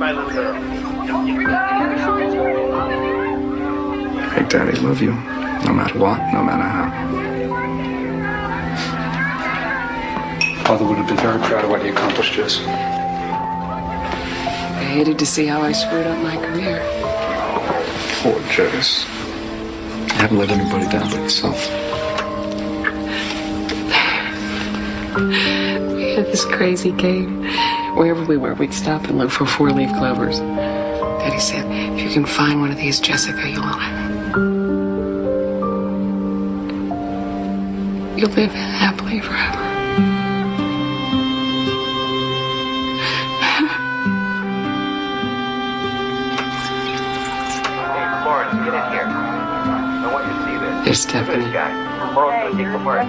my little girl. Big Daddy love you, no matter what, no matter how. Father would have been very proud of what you accomplished, Jess. I hated to see how I screwed up my career. Poor Jess. I haven't let anybody down but yourself. We had this crazy game. Wherever we were, we'd stop and look for four-leaf clovers. Daddy said, if you can find one of these, Jessica, you'll live happily forever. Get in here. I want you to see this. There's Stephanie. Morrow's gonna take the part.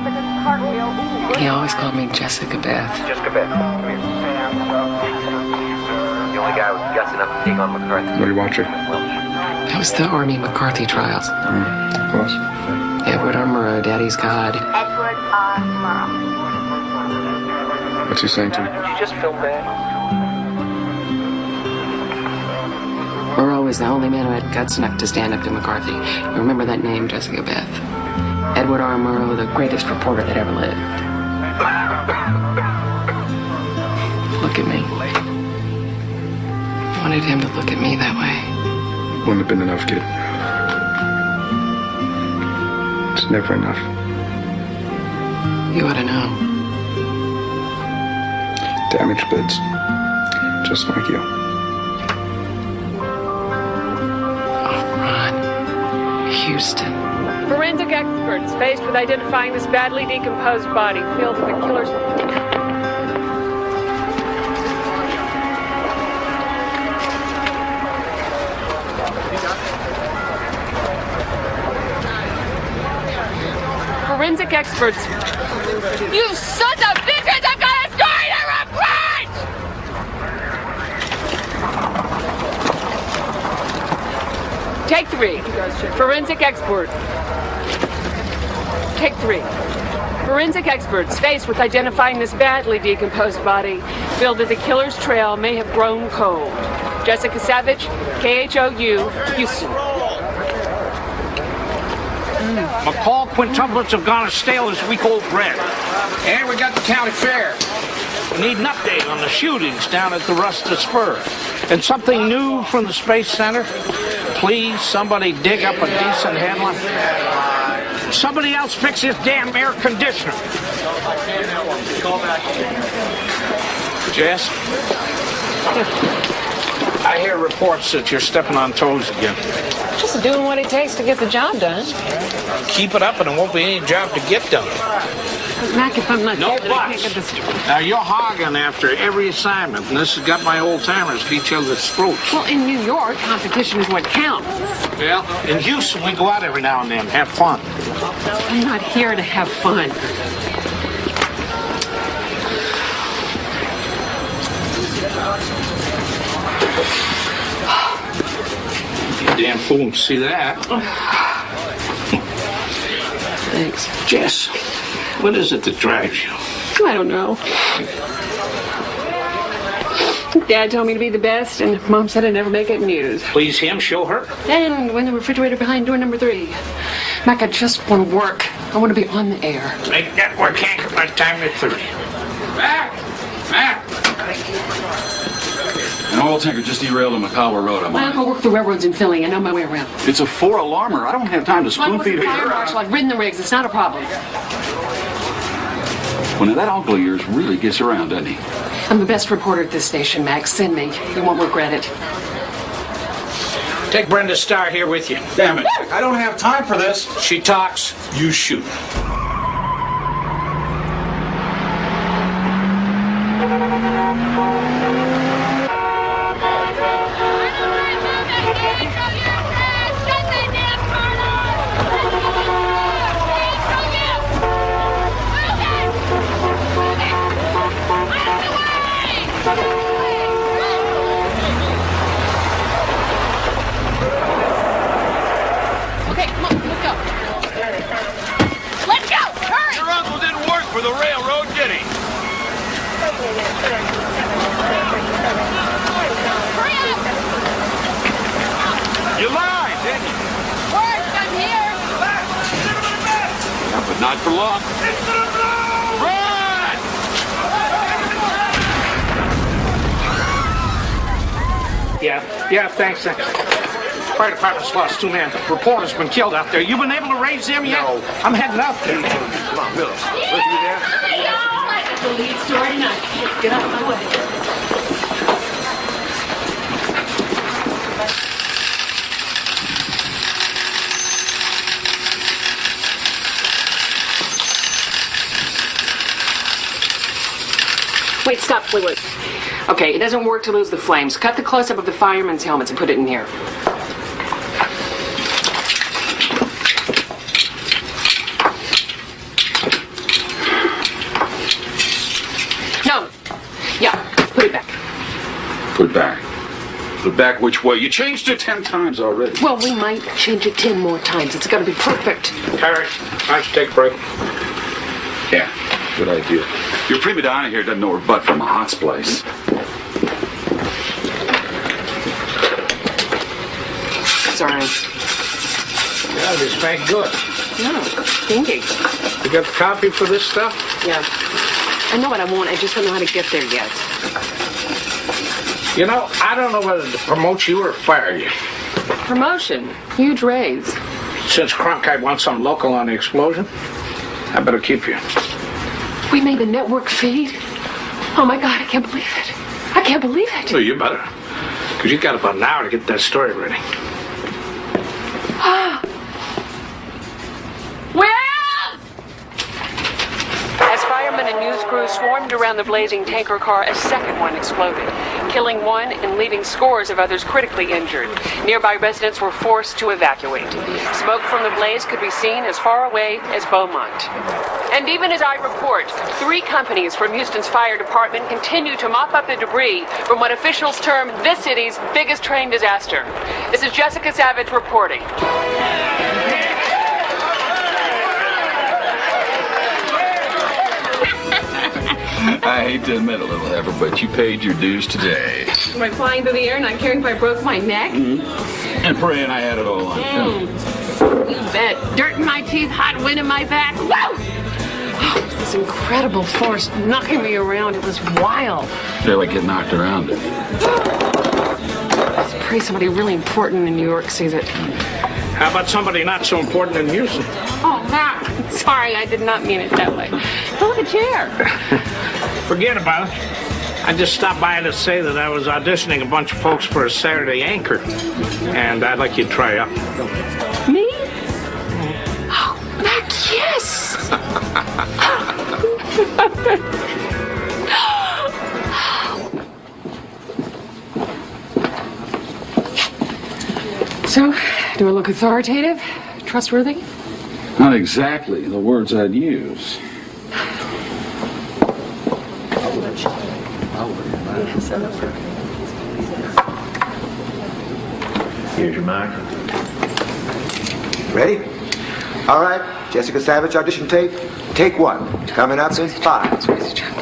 He always called me Jessica Beth. Jessica Beth. Come here. The only guy who was gutsy enough to take on McCarthy. What are you watching? That was the Army McCarthy trials. Of course. Edward R. Murrow, Daddy's God. Edward R. Murrow. What's he saying to you? Did you just film that? Murrow was the only man who had guts enough to stand up to McCarthy. You remember that name, Jessica Beth? Edward R. Murrow, the greatest reporter that ever lived. Look at me. I wanted him to look at me that way. Wouldn't have been enough, kid. It's never enough. You ought to know. Damaged goods. Just like you. Houston. Forensic experts faced with identifying this badly decomposed body feel that the killer's... Forensic experts... You sons of bitches! I've got a story to report! Take 3. Forensic expert. Take 3. Forensic experts faced with identifying this badly decomposed body feel that the killer's trail may have grown cold. Jessica Savage, KHOU, Houston. McCall quintuplets have gone as stale as week-old bread. And we got the county fair. We need an update on the shootings down at the Rusted Spur. And something new from the Space Center. Please, somebody dig up a decent headline. Somebody else fix this damn air conditioner. Jess? I hear reports that you're stepping on toes again. Just doing what it takes to get the job done. Keep it up and it won't be any job to get done. Mac, if I'm not No careful, I can't buts. get this... Now, you're hogging after every assignment, and this has got my old-timers at each other's throats. Well, in New York, competition is what counts. Well, in Houston, we go out every now and then, have fun. I'm not here to have fun. You damn fool, see that? Thanks. Jess, what is it that drives you? I don't know. Dad told me to be the best, and Mom said I'd never make it in news. Please him, show her. And when the refrigerator behind door number 3. Mac, I just want to work. I want to be on the air. Make network anchor by the time you're 30. Mac! An oil tanker just derailed on Macawa Road. I'm Well, on I work the railroads in Philly. I know my way around. it. It's a 4-alarmer. I don't have time to I spoon work the feed fire her. marshal. I've ridden the rigs. It's not a problem. Well, now that uncle of yours really gets around, doesn't he? I'm the best reporter at this station, Max. Send me. You won't regret it. Take Brenda Starr here with you. Damn it. I don't have time for this. She talks, you shoot. Okay, come on. Let's go. Let's go. Hurry. Your uncle didn't work for the railroad, did he? Not for long. Run! Yeah, thanks. Fire department's lost 2 men. Reporter's been killed out there. You been able to raise them yet? No. I'm heading up there. Come on, Miller. Look, you there? That's the lead story tonight. Get out of my way. Wait, stop, wait. Okay, it doesn't work to lose the flames. Cut the close-up of the firemen's helmets and put it in here. No. Yeah, put it back. Put it back. Put it back which way? You changed it 10 times already. Well, we might change it 10 more times. It's gotta be perfect. Harry, why don't you take a break? Yeah, good idea. Your prima donna here doesn't know her butt from a hot place. Sorry. Yeah, this make good. No, thank you. You got the copy for this stuff? Yeah. I know what I want. I just don't know how to get there yet. You know, I don't know whether to promote you or fire you. Promotion. Huge raise. Since Cronkite wants some local on the explosion, I better keep you. We made the network feed. Oh my God, I can't believe it. I can't believe it. Well, you better. Because you got about an hour to get that story ready. As firemen and news crews swarmed around the blazing tanker car, a second one exploded, killing one and leaving scores of others critically injured. Nearby residents were forced to evacuate. Smoke from the blaze could be seen as far away as Beaumont. And even as I report, 3 companies from Houston's fire department continue to mop up the debris from what officials term this city's biggest train disaster. This is Jessica Savage reporting. I hate to admit it, little heifer, but you paid your dues today. Am I flying through the air, not caring if I broke my neck? And praying I had it all on film. You bet. Dirt in my teeth, hot wind in my back. Woo! Oh, it was this incredible force knocking me around. It was wild. Feel like getting knocked around it. Let's pray somebody really important in New York sees it. How about somebody not so important in Houston? Oh, Matt. Sorry, I did not mean it that way. Look at the chair. Forget about it. I just stopped by to say that I was auditioning a bunch of folks for a Saturday anchor. And I'd like you to try out. Me? Oh, Mac, yes! So, do I look authoritative? Trustworthy? Not exactly the words I'd use. Here's your mark. Ready? All right. Jessica Savage audition tape. Take 1. Coming up in 5,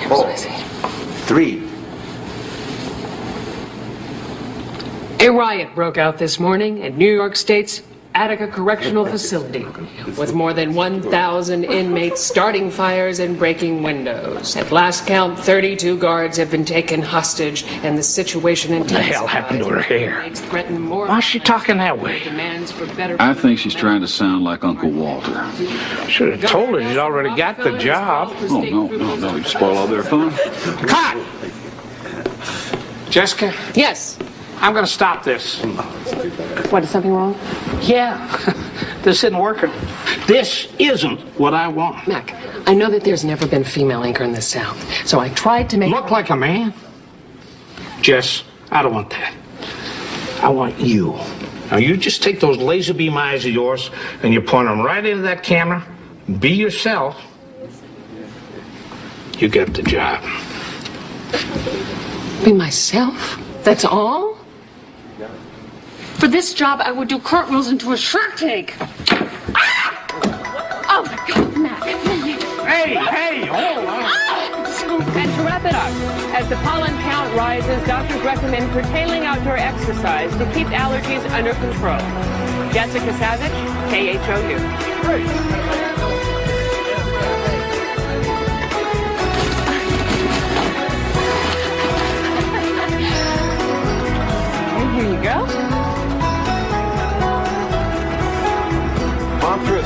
4, 3. A riot broke out this morning at New York State's Attica Correctional Facility, with more than 1,000 inmates starting fires and breaking windows. At last count, 32 guards have been taken hostage, and the situation What the hell happened to her hair? Why's she talking that way? I think she's trying to sound like Uncle Walter. Should have told her she'd already got the job. Oh, no. You spoil all their fun. Cut! Jessica, Yes. I'm going to stop this. What, is something wrong? Yeah, this isn't working. This isn't what I want. Mac, I know that there's never been a female anchor in the South, so I tried to make... Look like a man? Jess, I don't want that. I want you. Now, you just take those laser beam eyes of yours and you point them right into that camera. Be yourself. You get the job. Be myself? That's all? For this job, I would do cartwheels into a Shark tank. Ah! Oh, my God, Mac. Hey, hold on. And to wrap it up, as the pollen count rises, doctors recommend curtailing outdoor exercise to keep allergies under control. Jessica Savage, KHOU.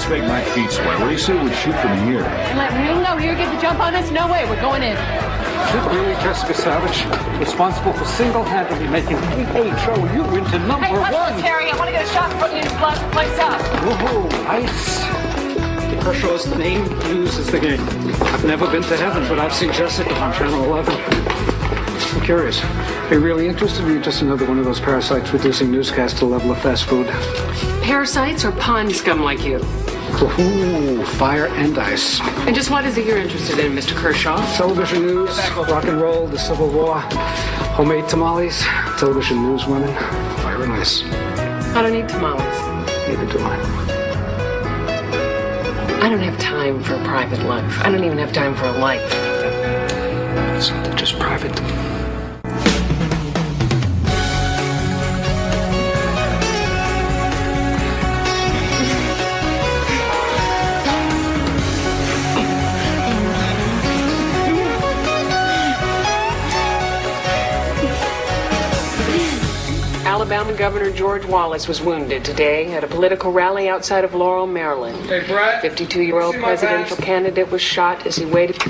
Let's make my feet sweat. What do you say we shoot from here? Let Ringo here get the jump on us? No way, we're going in. Is it really Jessica Savage, responsible for single-handedly making KHOU into number one? Terry, I want to get a shot from you to blast the place up. Whoa, nice. Kershaw's the name, news is the game. I've never been to heaven, but I've seen Jessica on Channel 11. I'm curious. Are you really interested, or are you just another one of those parasites reducing newscasts to the level of fast food? Parasites or pond scum like you? Ooh, fire and ice. And just what is it you're interested in, Mr. Kershaw? Television news, rock and roll, the Civil War, homemade tamales, television news women, fire and ice. I don't need tamales. Neither do I. I don't have time for a private life. I don't even have time for a life. It's just private. Alabama Governor George Wallace was wounded today at a political rally outside of Laurel, Maryland. Hey, Brett. 52-year-old presidential candidate was shot as he waited.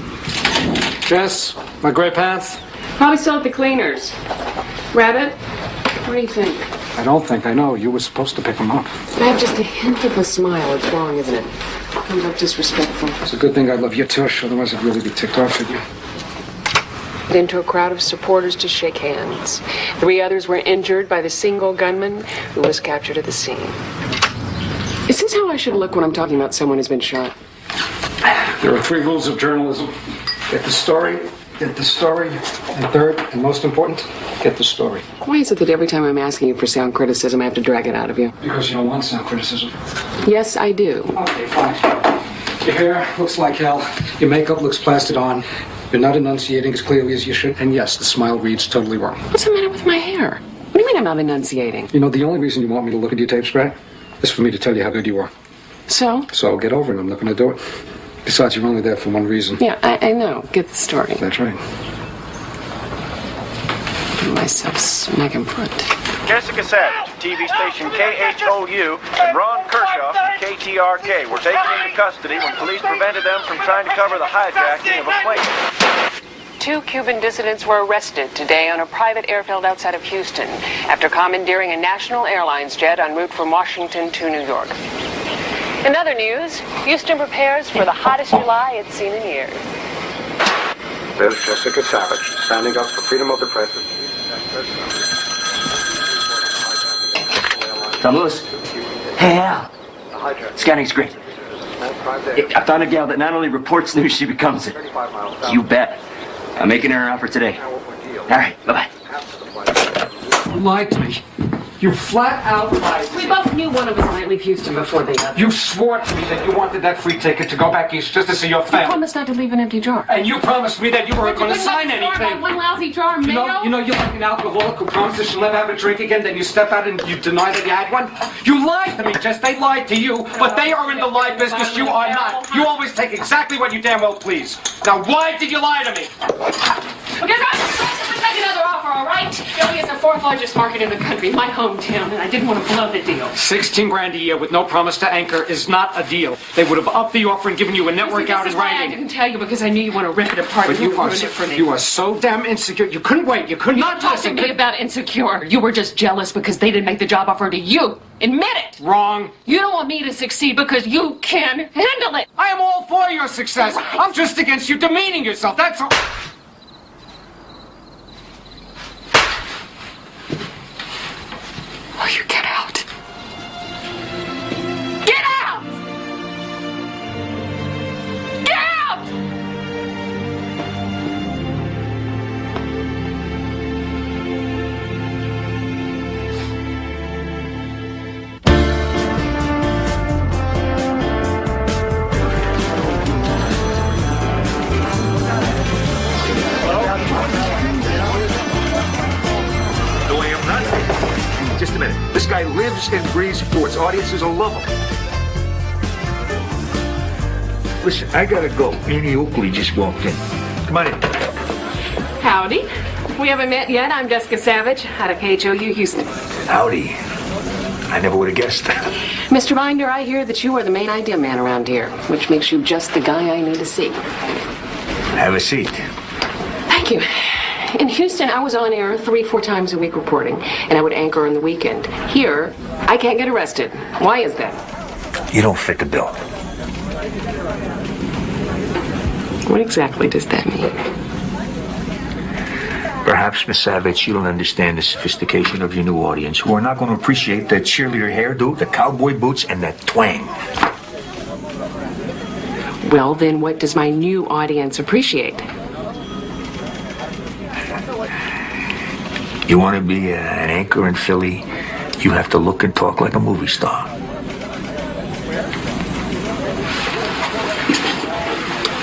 Jess, my gray pants? Probably still at the cleaners. Rabbit, what do you think? I don't think I know. You were supposed to pick them up. I have just a hint of a smile. It's wrong, isn't it? Comes up disrespectful. It's a good thing I love you, Tush. Otherwise, I'd really be ticked off at you. Into a crowd of supporters to shake hands. 3 others were injured by the single gunman who was captured at the scene. Is this how I should look when I'm talking about someone who's been shot? There are 3 rules of journalism. Get the story, and third, and most important, get the story. Why is it that every time I'm asking you for sound criticism, I have to drag it out of you? Because you don't want sound criticism. Yes, I do. Okay, fine. Your hair looks like hell. Your makeup looks plastered on. You're not enunciating as clearly as you should. And yes, the smile reads totally wrong. What's the matter with my hair? What do you mean I'm not enunciating? You know, the only reason you want me to look at your tapes, Brad, is for me to tell you how good you are. So? So get over it. I'm not going to do it. Besides, you're only there for one reason. Yeah, I know. Get the story. That's right. Give myself smacking foot. Jessica Savage, TV station KHOU, and Ron Kershaw from KTRK were taken into custody when police prevented them from trying to cover the hijacking of a plane. 2 Cuban dissidents were arrested today on a private airfield outside of Houston after commandeering a national airlines jet en route from Washington to New York. In other news, Houston prepares for the hottest July it's seen in years. There's Jessica Savage, standing up for freedom of the press. Fellas? Hey, Al. Scanning's great. I found a gal that not only reports news, she becomes it. You bet. I'm making her an offer today. All right, bye-bye. You lied to me. You flat out lied. We both knew one of us might leave Houston before the other. You swore to me that you wanted that free ticket to go back east just to see your You family. promised not to leave an empty jar. And you promised me that you weren't going to sign anything. One lousy jar of mayo? You know you're like an alcoholic who promises she'll never have a drink again, then you step out and you deny that you had one? You lied to me, Jess. They lied to you, but they are in the lie business. You are not. You always take exactly what you damn well please. Now, why did you lie to me? Because I'm take another offer, all right? Philly is the 4th largest market in the country, my hometown, and I didn't want to blow the deal. $16,000 a year with no promise to anchor is not a deal. They would have upped the offer and given you a network out in This is why I writing. didn't tell you, because I knew you want to rip it apart. But you are so damn insecure. You couldn't wait. You could not Talk to listen. me about insecure. You were just jealous because they didn't make the job offer to you. Admit it. Wrong. You don't want me to succeed because you can handle it. I am all for your success. I'm just against you demeaning yourself. That's all. Will you get out? Get out! Get out! No, I am not. Just a minute. This guy lives and breathes sports. Audiences will love him. Listen, I gotta go. Annie Oakley just walked in. Come on in. Howdy. We haven't met yet. I'm Jessica Savage out of KHOU Houston. Howdy. I never would have guessed. Mr. Binder, I hear that you are the main idea man around here, which makes you just the guy I need to see. Have a seat. Thank you. In Houston, I was on air 3-4 times a week reporting, and I would anchor on the weekend. Here, I can't get arrested. Why is that? You don't fit the bill. What exactly does that mean? Perhaps, Miss Savage, you don't understand the sophistication of your new audience, who are not going to appreciate that cheerleader hairdo, the cowboy boots, and that twang. Well, then what does my new audience appreciate? You want to be an anchor in Philly, you have to look and talk like a movie star.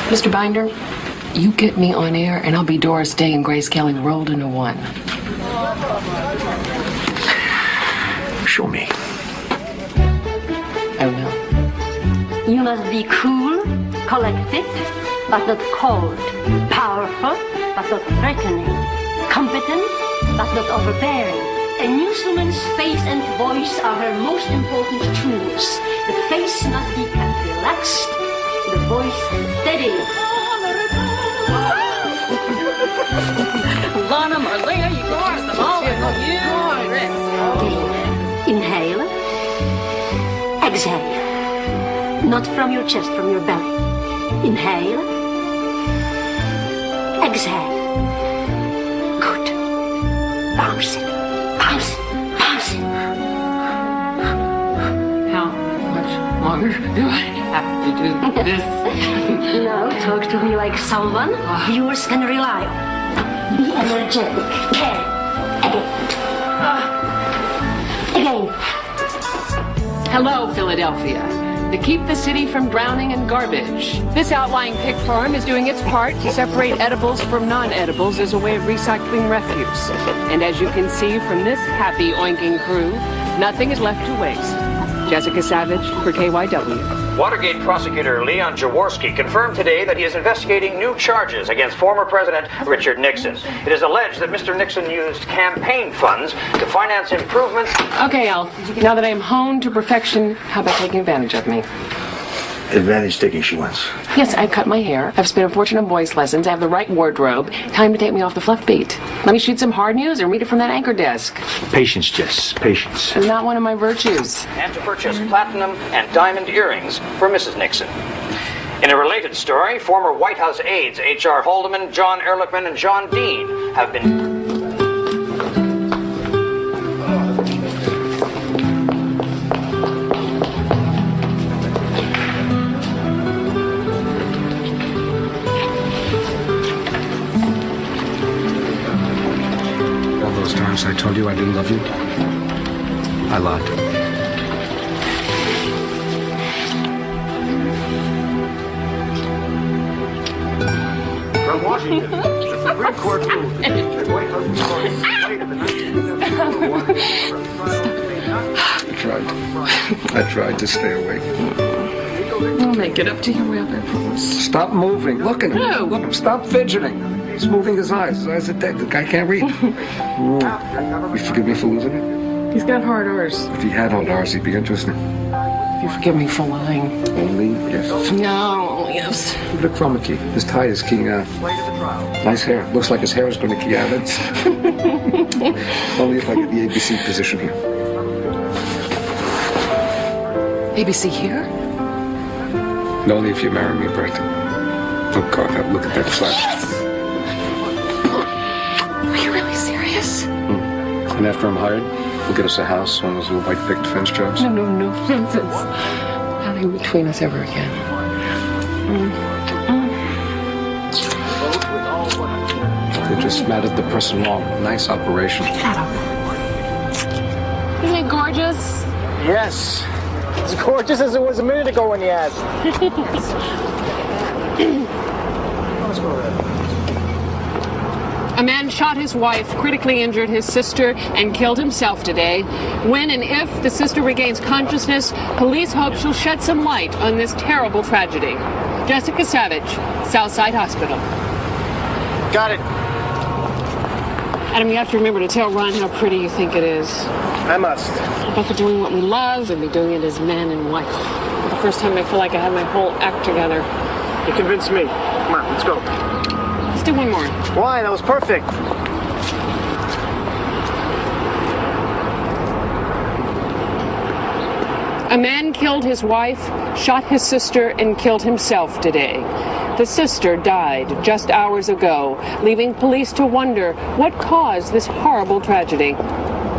Mr. Binder, you get me on air, and I'll be Doris Day and Grace Kelly rolled into one. Show me. Oh, no. You must be cool, collected, but not cold. Powerful, but not threatening. Competent, but not overbearing. A newswoman's face and voice are her most important tools. The face must be kept relaxed, the voice steady. Lana, Marlena, you are the moment. Inhale. Exhale. Not from your chest, from your belly. Inhale. Exhale. Good. Bounce it. Bounce it. Bounce it. How much longer do I have to do this? Now talk to me like someone viewers can rely on. Be energetic. Care. Again. Hello, Philadelphia. To keep the city from drowning in garbage. This outlying pig farm is doing its part to separate edibles from non-edibles as a way of recycling refuse. And as you can see from this happy oinking crew, nothing is left to waste. Jessica Savage for KYW. Watergate prosecutor Leon Jaworski confirmed today that he is investigating new charges against former President Richard Nixon. It is alleged that Mr. Nixon used campaign funds to finance improvements. Okay, Al. Now that I'm honed to perfection, how about taking advantage of me? Advantage taking, she wants. Yes, I've cut my hair. I've spent a fortune on voice lessons. I have the right wardrobe. Time to take me off the fluff beat. Let me shoot some hard news and read it from that anchor desk. Patience, Jess. Patience. It's not one of my virtues. And to purchase platinum and diamond earrings for Mrs. Nixon. In a related story, former White House aides H.R. Haldeman, John Ehrlichman, and John Dean have been... I told you I didn't love you. I lied. From Washington, the Supreme Court ruled that White House authorities cited the 1971 I tried to stay awake. I'll make it up to you, Will, I promise. Stop moving. Look at him. No. Look at him. Stop fidgeting. He's moving his eyes. His eyes are dead. The guy can't read. You forgive me for losing it? He's got hard R's. If he had hard R's, he'd be interesting. You forgive me for lying. Only if. No, only ifs. Look at the chroma key. His tie is keying out. Nice hair. Looks like his hair is going to key out. Only if I get the ABC position here. ABC here? Only if you marry me, Brett. Oh, God, look at that flash. Are you really serious? And after I'm hired, we'll get us a house, one of those little white picket fence jobs. No nonsense. Nothing between us ever again. They just matted the person wrong. Nice operation. Isn't it gorgeous? Yes. As gorgeous as it was a minute ago when you asked. A man shot his wife, critically injured his sister, and killed himself today. When and if the sister regains consciousness, police hope she'll shed some light on this terrible tragedy. Jessica Savage, Southside Hospital. Got it. Adam, you have to remember to tell Ron how pretty you think it is. I must. We're both doing what we love, and we're doing it as man and wife. For the first time, I feel like I have my whole act together. You convinced me. Come on, let's go. Let's do one more. Why? That was perfect. A man killed his wife, shot his sister, and killed himself today. The sister died just hours ago, leaving police to wonder what caused this horrible tragedy.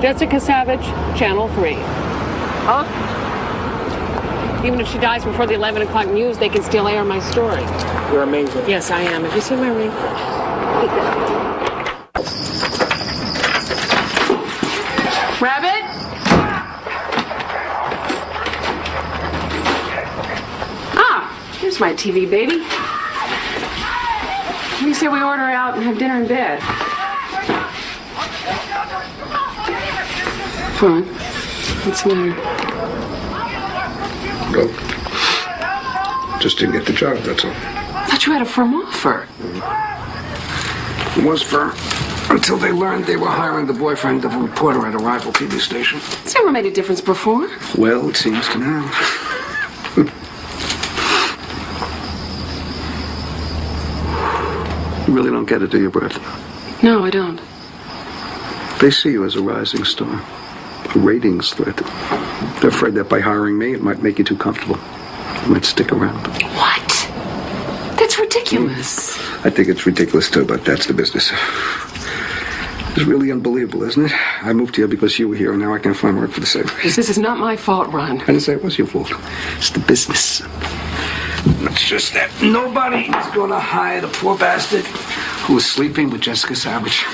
Jessica Savage, Channel 3. Huh? Even if she dies before the 11 o'clock news, they can still air my story. You're amazing. Yes, I am. Have you seen my ring? Rabbit? Here's my TV, baby. What do you say we order out and have dinner in bed? Fine. What's the matter? No. Just didn't get the job, that's all. I thought you had a firm offer. It was firm. Until they learned they were hiring the boyfriend of a reporter at a rival TV station. It's never made a difference before. Well, it seems to now. You really don't get it, do you, Brett? No, I don't. They see you as a rising star, a ratings threat. They're afraid that by hiring me, it might make you too comfortable. You might stick around. What? That's ridiculous. I think it's ridiculous, too, but that's the business. It's really unbelievable, isn't it? I moved here because you were here, and now I can't find work for the same reason. This is not my fault, Ron. I didn't say it was your fault. It's the business. It's just that nobody is going to hire the poor bastard who was sleeping with Jessica Savage.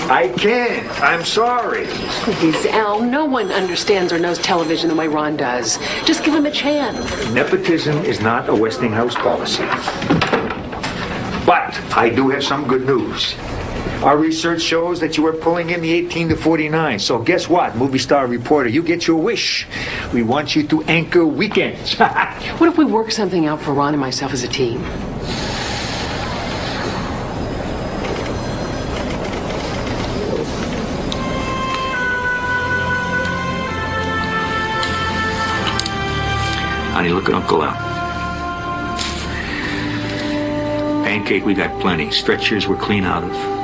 I can't. I'm sorry. Please, Al, no one understands or knows television the way Ron does. Just give him a chance. Nepotism is not a Westinghouse policy. But I do have some good news. Our research shows that you were pulling in the 18 to 49. So guess what, movie star reporter? You get your wish. We want you to anchor weekends. What if we work something out for Ron and myself as a team? Honey, look at Uncle Al. Pancake, we got plenty. Stretchers we're clean out of.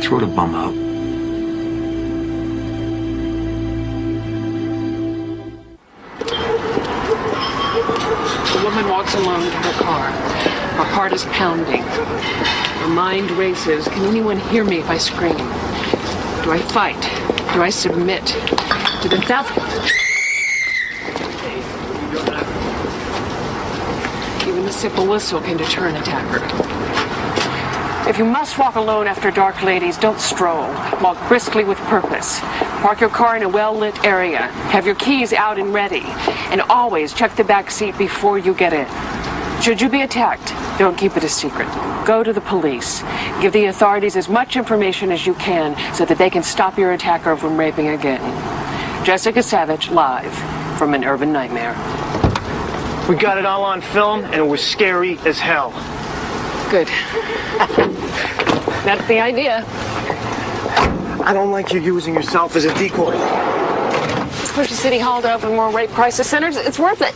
Throw the bum out. The woman walks alone to her car. Her heart is pounding. Her mind races. Can anyone hear me if I scream? Do I fight? Do I submit to the thousands? Even a simple whistle can deter an attacker. If you must walk alone after dark, ladies, don't stroll. Walk briskly with purpose. Park your car in a well-lit area. Have your keys out and ready. And always check the back seat before you get in. Should you be attacked, don't keep it a secret. Go to the police. Give the authorities as much information as you can so that they can stop your attacker from raping again. Jessica Savage, live from an urban nightmare. We got it all on film, and it was scary as hell. Good. That's the idea. I don't like you using yourself as a decoy. Push the city hall to open more rape crisis centers. It's worth it.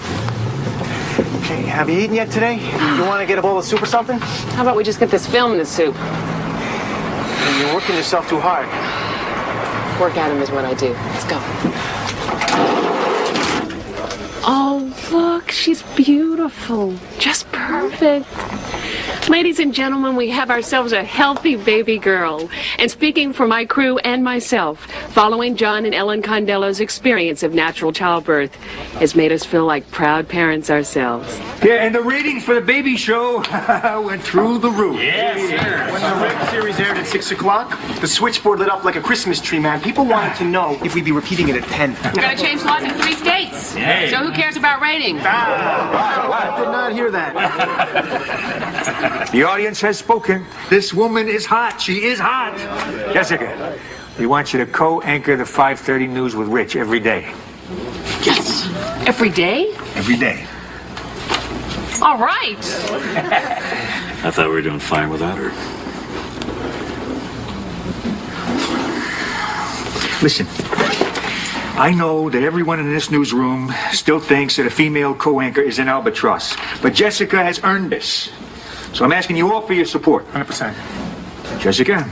Okay, have you eaten yet today? You want to get a bowl of soup or something? How about we just get this film in the soup? You're working yourself too hard. Work at him is what I do. Let's go. Oh, look, she's beautiful. Just perfect. Ladies and gentlemen, we have ourselves a healthy baby girl. And speaking for my crew and myself, following John and Ellen Condello's experience of natural childbirth has made us feel like proud parents ourselves. Yeah, and the ratings for the baby show went through the roof. Yes, sir. When the Red Series aired at 6 o'clock, the switchboard lit up like a Christmas tree, man. People wanted to know if we'd be repeating it at 10. We're going to change laws in 3 states. Hey. So who cares about ratings? I did not hear that. The audience has spoken. This woman is hot. She is hot. Jessica, we want you to co-anchor the 5:30 news with Rich every day. Yes. Every day? Every day. All right. I thought we were doing fine without her. Listen, I know that everyone in this newsroom still thinks that a female co-anchor is an albatross, but Jessica has earned this. So I'm asking you all for your support. 100%. Jessica,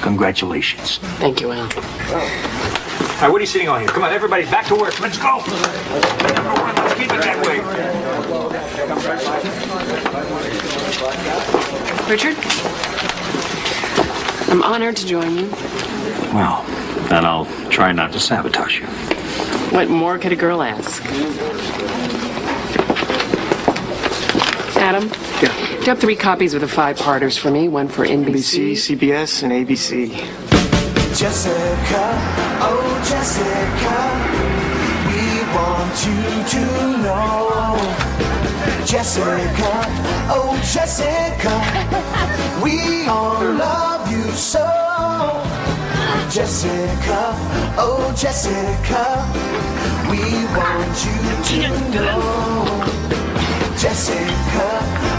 congratulations. Thank you, Al. All right, what are you sitting on here? Come on, everybody, back to work. Let's go. Number one, let's keep it that way. Richard? I'm honored to join you. Well, then I'll try not to sabotage you. What more could a girl ask? Adam? Yeah. Do you have 3 copies of the 5-parters for me? One for NBC, CBS, and ABC. Jessica, oh Jessica, we want you to know. Jessica, oh Jessica, we all love you so. Jessica, oh Jessica, we want you to know. Jessica,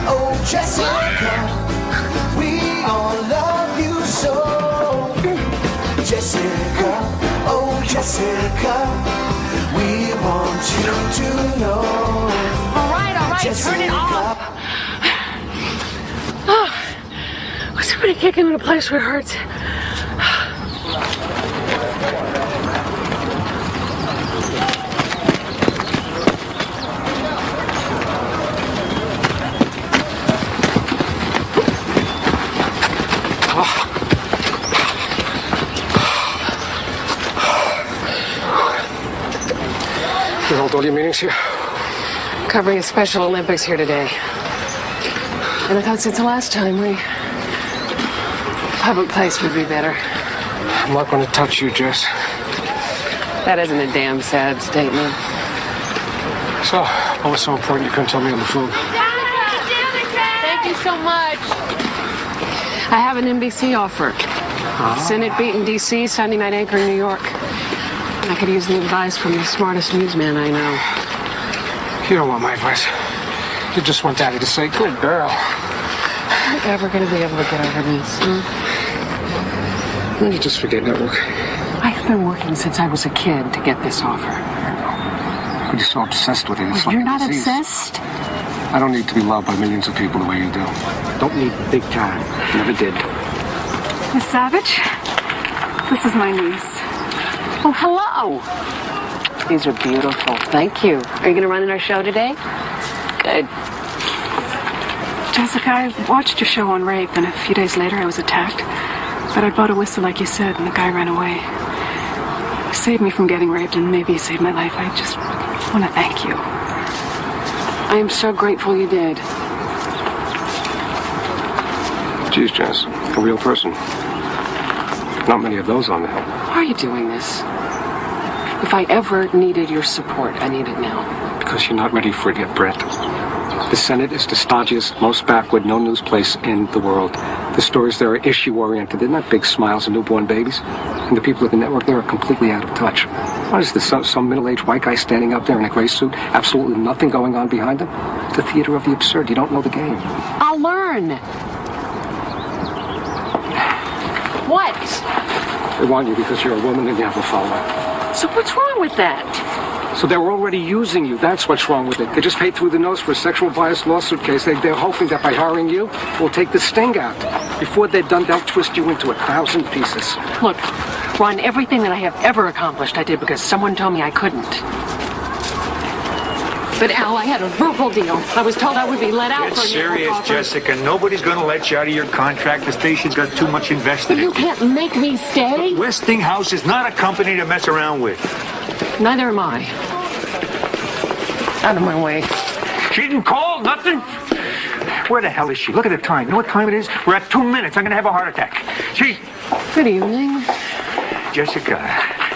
oh Jessica, we all love you so. Jessica, oh Jessica, we want you to know. All right, Jessica. turn it off. Was somebody kicking in a place where it hurts? You held all your meetings here? Covering a Special Olympics here today. And I thought since the last time, public place would be better. I'm not going to touch you, Jess. That isn't a damn sad statement. So, what was so important you couldn't tell me on the phone? Thank you so much. I have an NBC offer. Senate beat in D.C., Sunday night anchor in New York. I could use the advice from the smartest newsman I know. You don't want my advice. You just want Daddy to say, good girl. Are you ever going to be able to get over this? You just forget network. I've been working since I was a kid to get this offer. You're so obsessed with it. It's like You're a not disease. obsessed? I don't need to be loved by millions of people the way you do. Don't need big time. Never did. Miss Savage, this is my niece. Oh, hello. These are beautiful. Thank you. Are you going to run in our show today? Good. Jessica, I watched your show on rape, and a few days later I was attacked. But I bought a whistle like you said, and the guy ran away. You saved me from getting raped, and maybe you saved my life. I just want to thank you. I am so grateful you did. Geez, Jess, a real person. Not many of those on the hill. Why are you doing this? If I ever needed your support, I need it now. Because you're not ready for it yet, Brett. The Senate is the stodgiest, most backward, no-news place in the world. The stories there are issue-oriented. They're not big smiles and newborn babies. And the people at the network there are completely out of touch. What is this, some middle-aged white guy standing out there in a gray suit? Absolutely nothing going on behind him? The theater of the absurd. You don't know the game. I'll learn. What? They want you because you're a woman and you have a following. So what's wrong with that? So they're already using you. That's what's wrong with it. They just paid through the nose for a sexual bias lawsuit case. They're hoping that by hiring you, we'll take the sting out. Before they're done, they'll twist you into 1,000 pieces. Look, Ron, everything that I have ever accomplished, I did because someone told me I couldn't. But Al, I had a verbal deal. I was told I would be let out Get for a serious, offer. Jessica. Nobody's going to let you out of your contract. The station's got too much invested in You can't make me stay. Westinghouse is not a company to mess around with. Neither am I. Out of my way. She didn't call, nothing. Where the hell is she? Look at the time. You know what time it is? We're at 2 minutes. I'm going to have a heart attack. She... Good evening. Jessica,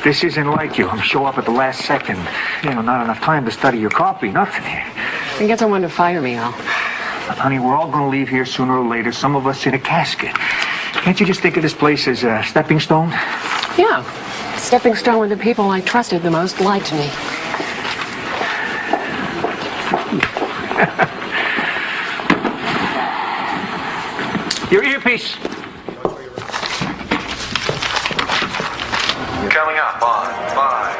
this isn't like you. I'm show up at the last second. You know, not enough time to study your copy. Nothing. I get someone to fire me, Al. Honey, we're all going to leave here sooner or later. Some of us in a casket. Can't you just think of this place as a stepping stone? Yeah. Stepping stone when the people I trusted the most lied to me. Your earpiece. Coming up on 5,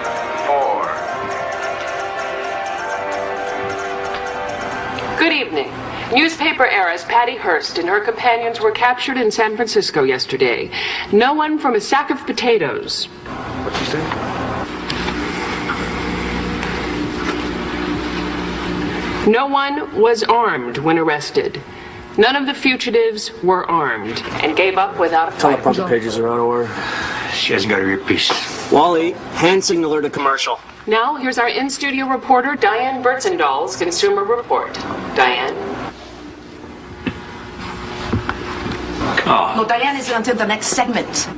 4. Good evening. Newspaper heiress Patty Hearst and her companions were captured in San Francisco yesterday. No one from a sack of potatoes. What'd she say? No one was armed when arrested. None of the fugitives were armed and gave up without a fight. Teleprompter pages are out of order. She hasn't got her earpiece. Wally, hand signaler to commercial. Now, here's our in-studio reporter, Diane Bertzendall's Consumer Report. Diane? No, Diane isn't until the next segment.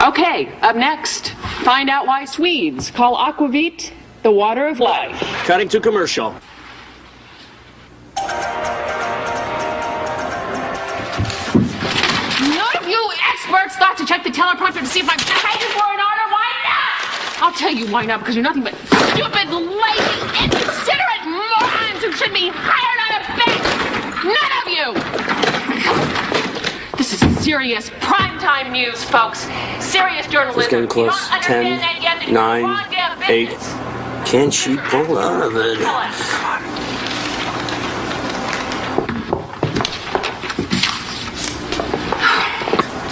Okay, up next, find out why Swedes call aquavit the water of life. Cutting to commercial. None of you experts thought to check the teleprompter to see if my pages were in order. Why not? I'll tell you why not, because you're nothing but Stupid, lazy, inconsiderate morons who should be hired on a bench. None of you. This is serious primetime news, folks. Serious journalism. It's getting close. You don't understand 10, that yet? It's 9, wrong damn 8. business. Can she pull out of it?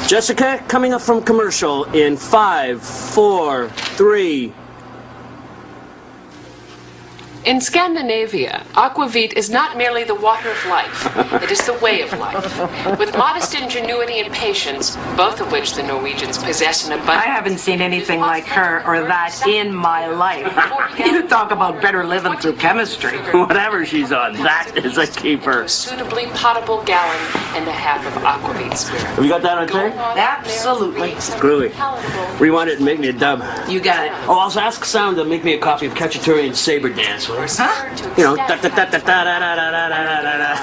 Jessica, coming up from commercial in 5, 4, 3. In Scandinavia, aquavit is not merely the water of life, it is the way of life. With modest ingenuity and patience, both of which the Norwegians possess in abundance. I haven't seen anything like her or that in my life. You talk about better living through chemistry. Whatever she's on, that is a keeper. Suitably potable gallon and a half of aquavit spirit. Have you got that on tape? Absolutely. Groovy. Rewind it and make me a dub. You got it. Oh, also ask sound to make me a copy of Cacciatorian Saber Dance. Huh? You know, da da da da da da da da da da da.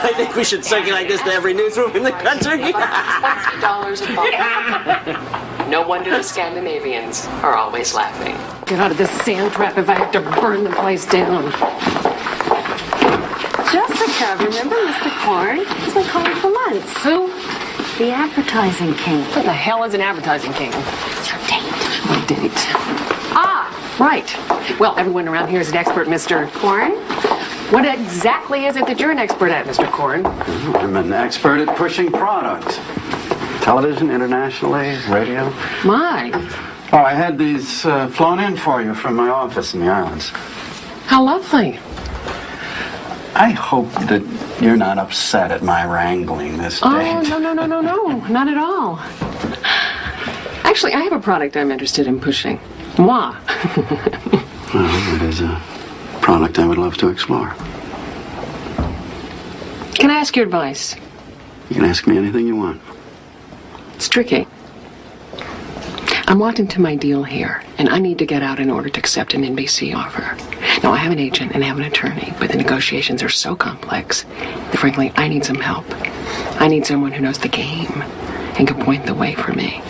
I think we should circulate this to every newsroom in the country. $20 a bottle. No wonder the Scandinavians are always laughing. Get out of this sand trap if I have to burn the place down. Jessica, remember Mr. Korn? He's been calling for months. Who? The advertising king. What the hell is an advertising king? It's your date. My date. Ah, right. Well, everyone around here is an expert, Mr. Korn? What exactly is it that you're an expert at, Mr. Korn? I'm an expert at pushing product. Television, internationally, radio. My. Oh, I had these flown in for you from my office in the islands. How lovely. I hope that you're not upset at my wrangling this date. Oh, no, not at all. Actually, I have a product I'm interested in pushing. Moi. Well, it is a product I would love to explore. Can I ask your advice? You can ask me anything you want. It's tricky. I'm locked into my deal here, and I need to get out in order to accept an NBC offer. Now, I have an agent and I have an attorney, but the negotiations are so complex that, frankly, I need some help. I need someone who knows the game and can point the way for me.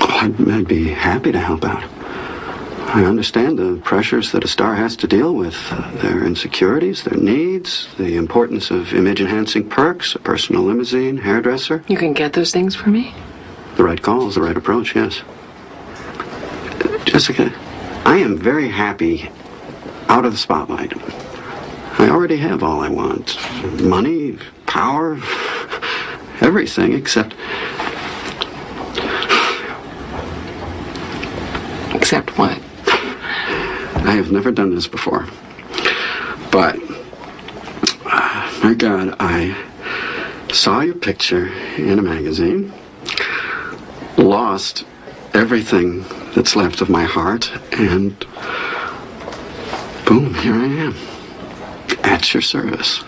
Oh, I'd be happy to help out. I understand the pressures that a star has to deal with, their insecurities, their needs, the importance of image-enhancing perks, a personal limousine, hairdresser. You can get those things for me? The right call is the right approach, yes. Jessica, I am very happy out of the spotlight. I already have all I want. Money, power, everything except... Except what? I have never done this before. But, my God, I saw your picture in a magazine, lost everything that's left of my heart, and boom, here I am, at your service.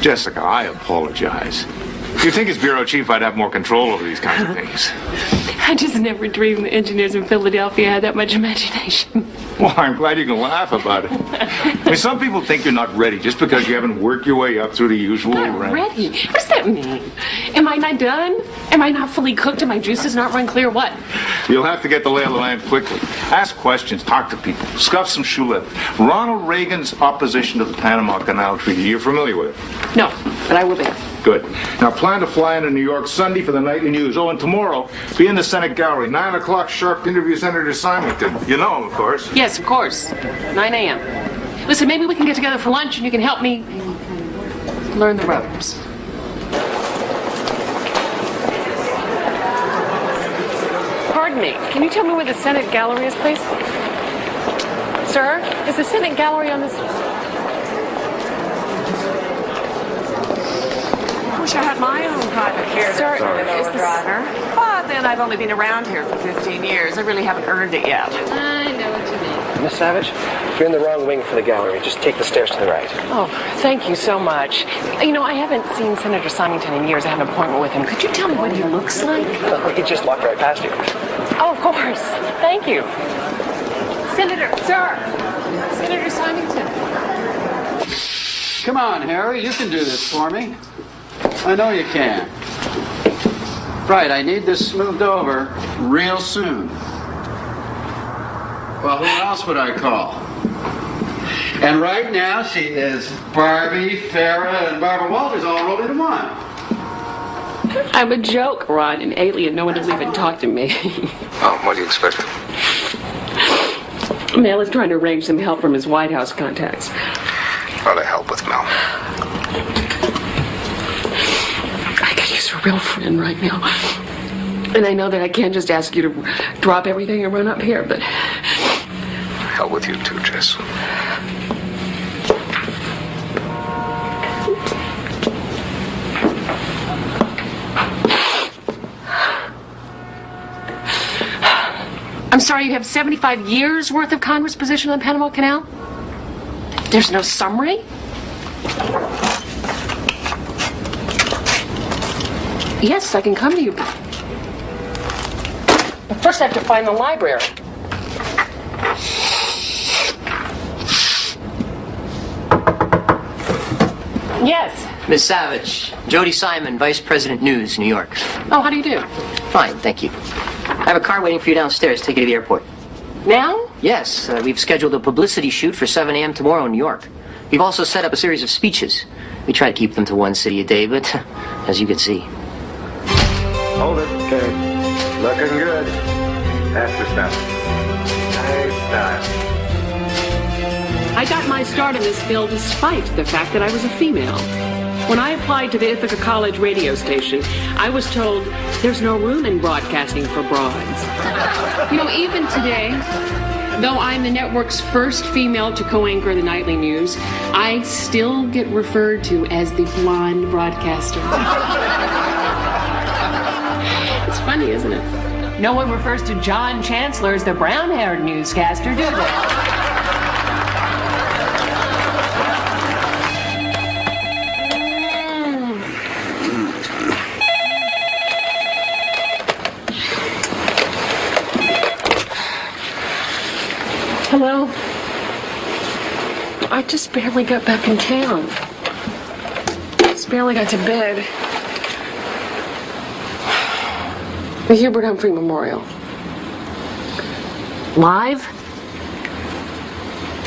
Jessica, I apologize. You'd think as bureau chief I'd have more control over these kinds of things. I just never dreamed the engineers in Philadelphia had that much imagination. Well, I'm glad you can laugh about it. I mean, some people think you're not ready just because you haven't worked your way up through the usual ranks. Ready? What does that mean? Am I not done? Am I not fully cooked? Are my juices not run clear? What? You'll have to get the lay of the land quickly. Ask questions, talk to people, scuff some shoe leather. Ronald Reagan's opposition to the Panama Canal Treaty, you're familiar with it? No, but I will be. Good. Now plan to fly into New York Sunday for the nightly news. Oh, and tomorrow, be in the Senate gallery. 9 o'clock sharp to interview Senator Symington. You know him, of course. Yes, of course. 9 a.m. Listen, maybe we can get together for lunch and you can help me learn the ropes. Pardon me. Can you tell me where the Senate gallery is, please? Sir, is the Senate gallery on this... I wish I had my own private care. Sir, is the driver. But then I've only been around here for 15 years. I really haven't earned it yet. I know what you mean. Miss Savage, you're in the wrong wing for the gallery. Just take the stairs to the right. Oh, thank you so much. You know, I haven't seen Senator Symington in years. I have an appointment with him. Could you tell me what he looks like? Oh, he just walked right past you. Oh, of course. Thank you. Senator, sir. Senator Symington. Come on, Harry, you can do this for me. I know you can. Right, I need this smoothed over real soon. Well, who else would I call? And right now she is Barbie, Farrah, and Barbara Walters all rolled into one. I'm a joke, Ron, an alien. No one will even talk to me. Oh, what do you expect? Mel is trying to arrange some help from his White House contacts. Try to help with Mel. I could use a real friend right now. And I know that I can't just ask you to drop everything and run up here, but... Hell with you too, Jess. I'm sorry, you have 75 years worth of Congress position on the Panama Canal? There's no summary? Yes, I can come to you. But first I have to find the library. Yes. Miss Savage, Jody Simon, Vice President News, New York. Oh, how do you do? Fine, thank you. I have a car waiting for you downstairs. Take you to the airport. Now? Yes, we've scheduled a publicity shoot for 7 a.m. tomorrow in New York. We've also set up a series of speeches. We try to keep them to one city a day, but as you can see. Hold it. Okay. Looking good. Faster stuff. Nice style. I got my start in this field despite the fact that I was a female. When I applied to the Ithaca College radio station, I was told there's no room in broadcasting for broads. You know, even today, though I'm the network's first female to co-anchor the nightly news, I still get referred to as the blonde broadcaster. It's funny, isn't it? No one refers to John Chancellor as the brown-haired newscaster, do they? Hello? I just barely got back in town. Just barely got to bed. The Hubert Humphrey Memorial. Live?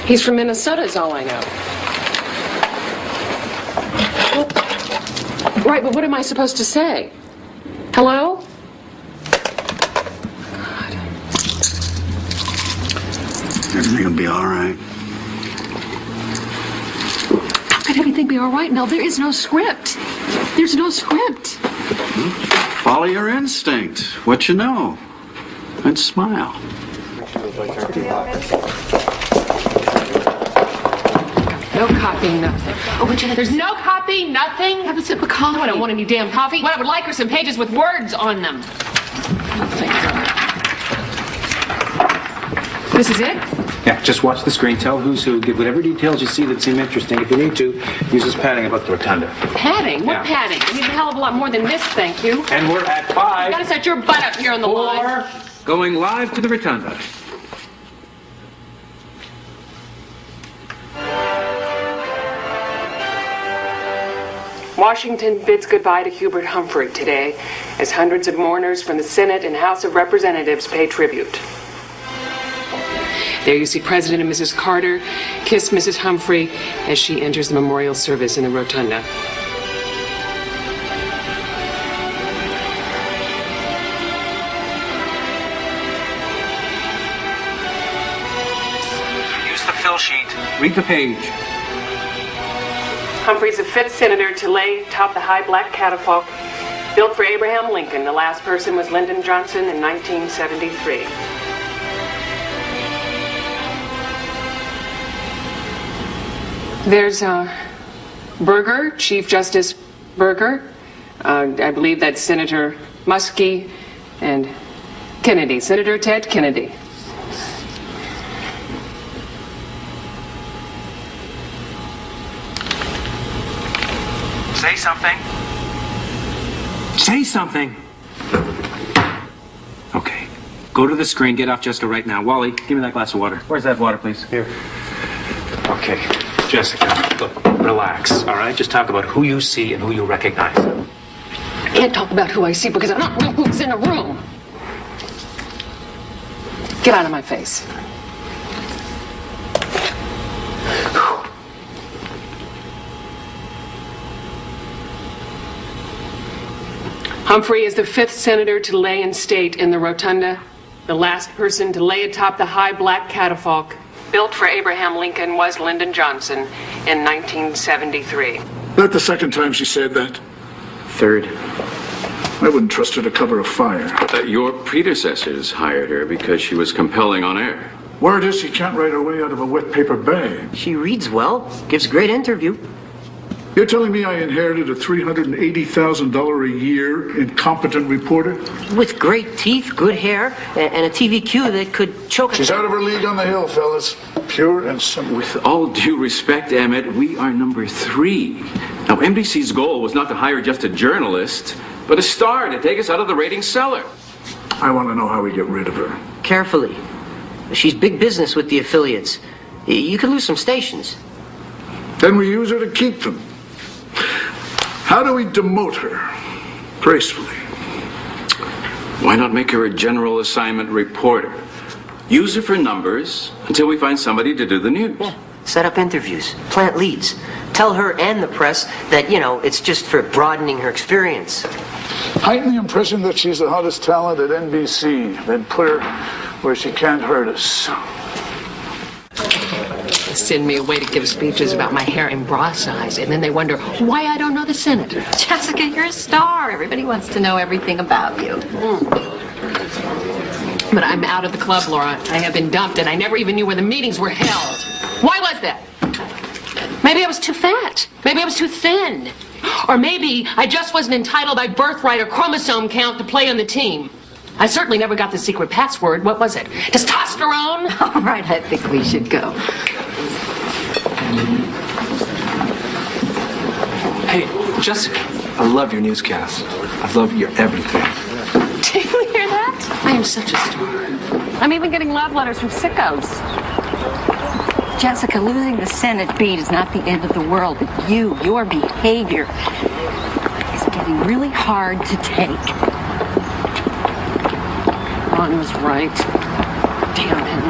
He's from Minnesota is all I know. Well, right, but what am I supposed to say? Hello? Everything will be all right. How can everything be all right, Mel? There is no script. There's no script. Follow your instinct. What you know. And smile. No copying, nothing. Oh, but there's no copying, nothing? Have a sip of coffee. I don't want any damn coffee. What I would like are some pages with words on them. Nothing. This is it? Yeah, just watch the screen, tell who's who, give whatever details you see that seem interesting. If you need to, use this padding about the rotunda. Padding? What Yeah. padding? I need a hell of a lot more than this, thank you. And we're at 5. You gotta set your butt up here on the line. Going live to the rotunda. Washington bids goodbye to Hubert Humphrey today as hundreds of mourners from the Senate and House of Representatives pay tribute. There you see President and Mrs. Carter kiss Mrs. Humphrey as she enters the memorial service in the rotunda. Use the fill sheet. Read the page. Humphrey's the 5th senator to lay atop the high black catafalque built for Abraham Lincoln. The last person was Lyndon Johnson in 1973. There's Berger, Chief Justice Berger. I believe that's Senator Muskie and Kennedy, Senator Ted Kennedy. Say something. Say something. Okay. Go to the screen. Get off Jessica right now. Wally, give me that glass of water. Where's that water, please? Here. Okay. Jessica, look, relax, all right? Just talk about who you see and who you recognize. I can't talk about who I see because I don't know who's in a room. Get out of my face. Humphrey is the 5th senator to lay in state in the rotunda. The last person to lay atop the high black catafalque built for Abraham Lincoln was Lyndon Johnson in 1973. That the second time she said that? 3rd. I wouldn't trust her to cover a fire. Your predecessors hired her because she was compelling on air. Word is she can't write her way out of a wet paper bag. She reads well, gives a great interview. You're telling me I inherited a $380,000 a year incompetent reporter? With great teeth, good hair, and a TV cue that could choke. She's out of her league on the hill, fellas. Pure and simple. With all due respect, Emmett, we are number 3. Now, NBC's goal was not to hire just a journalist, but a star to take us out of the ratings cellar. I want to know how we get rid of her. Carefully. She's big business with the affiliates. You could lose some stations. Then we use her to keep them. How do we demote her gracefully? Why not make her a general assignment reporter? Use her for numbers until we find somebody to do the news. Yeah. Set up interviews, plant leads. Tell her and the press that, it's just for broadening her experience. Heighten the impression that she's the hottest talent at NBC. Then put her where she can't hurt us. Send me away to give speeches about my hair and bra size, and then they wonder why I don't know the senator. Jessica, you're a star. Everybody wants to know everything about you. But I'm out of the club, Laura. I have been dumped, and I never even knew where the meetings were held. Why was that? Maybe I was too fat. Maybe I was too thin. Or maybe I just wasn't entitled by birthright or chromosome count to play on the team. I certainly never got the secret password. What was it? Testosterone? All right, I think we should go. Hey, Jessica, I love your newscast. I love your everything. Did you hear that? I am such a star. I'm even getting love letters from sickos. Jessica, losing the Senate beat is not the end of the world, but your behavior is getting really hard to take. Ron was right. Damn him.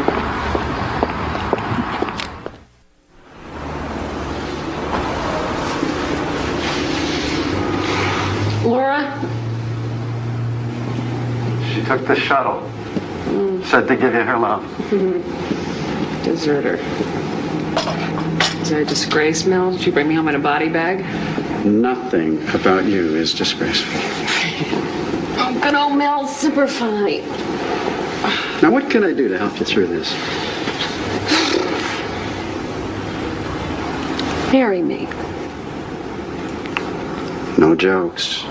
Laura? She took the shuttle. Said to give you her love. Deserter. Is that a disgrace, Mel? Did you bring me home in a body bag? Nothing about you is disgraceful. Oh, good old Mel's super fine. Now, what can I do to help you through this? Marry me. No jokes.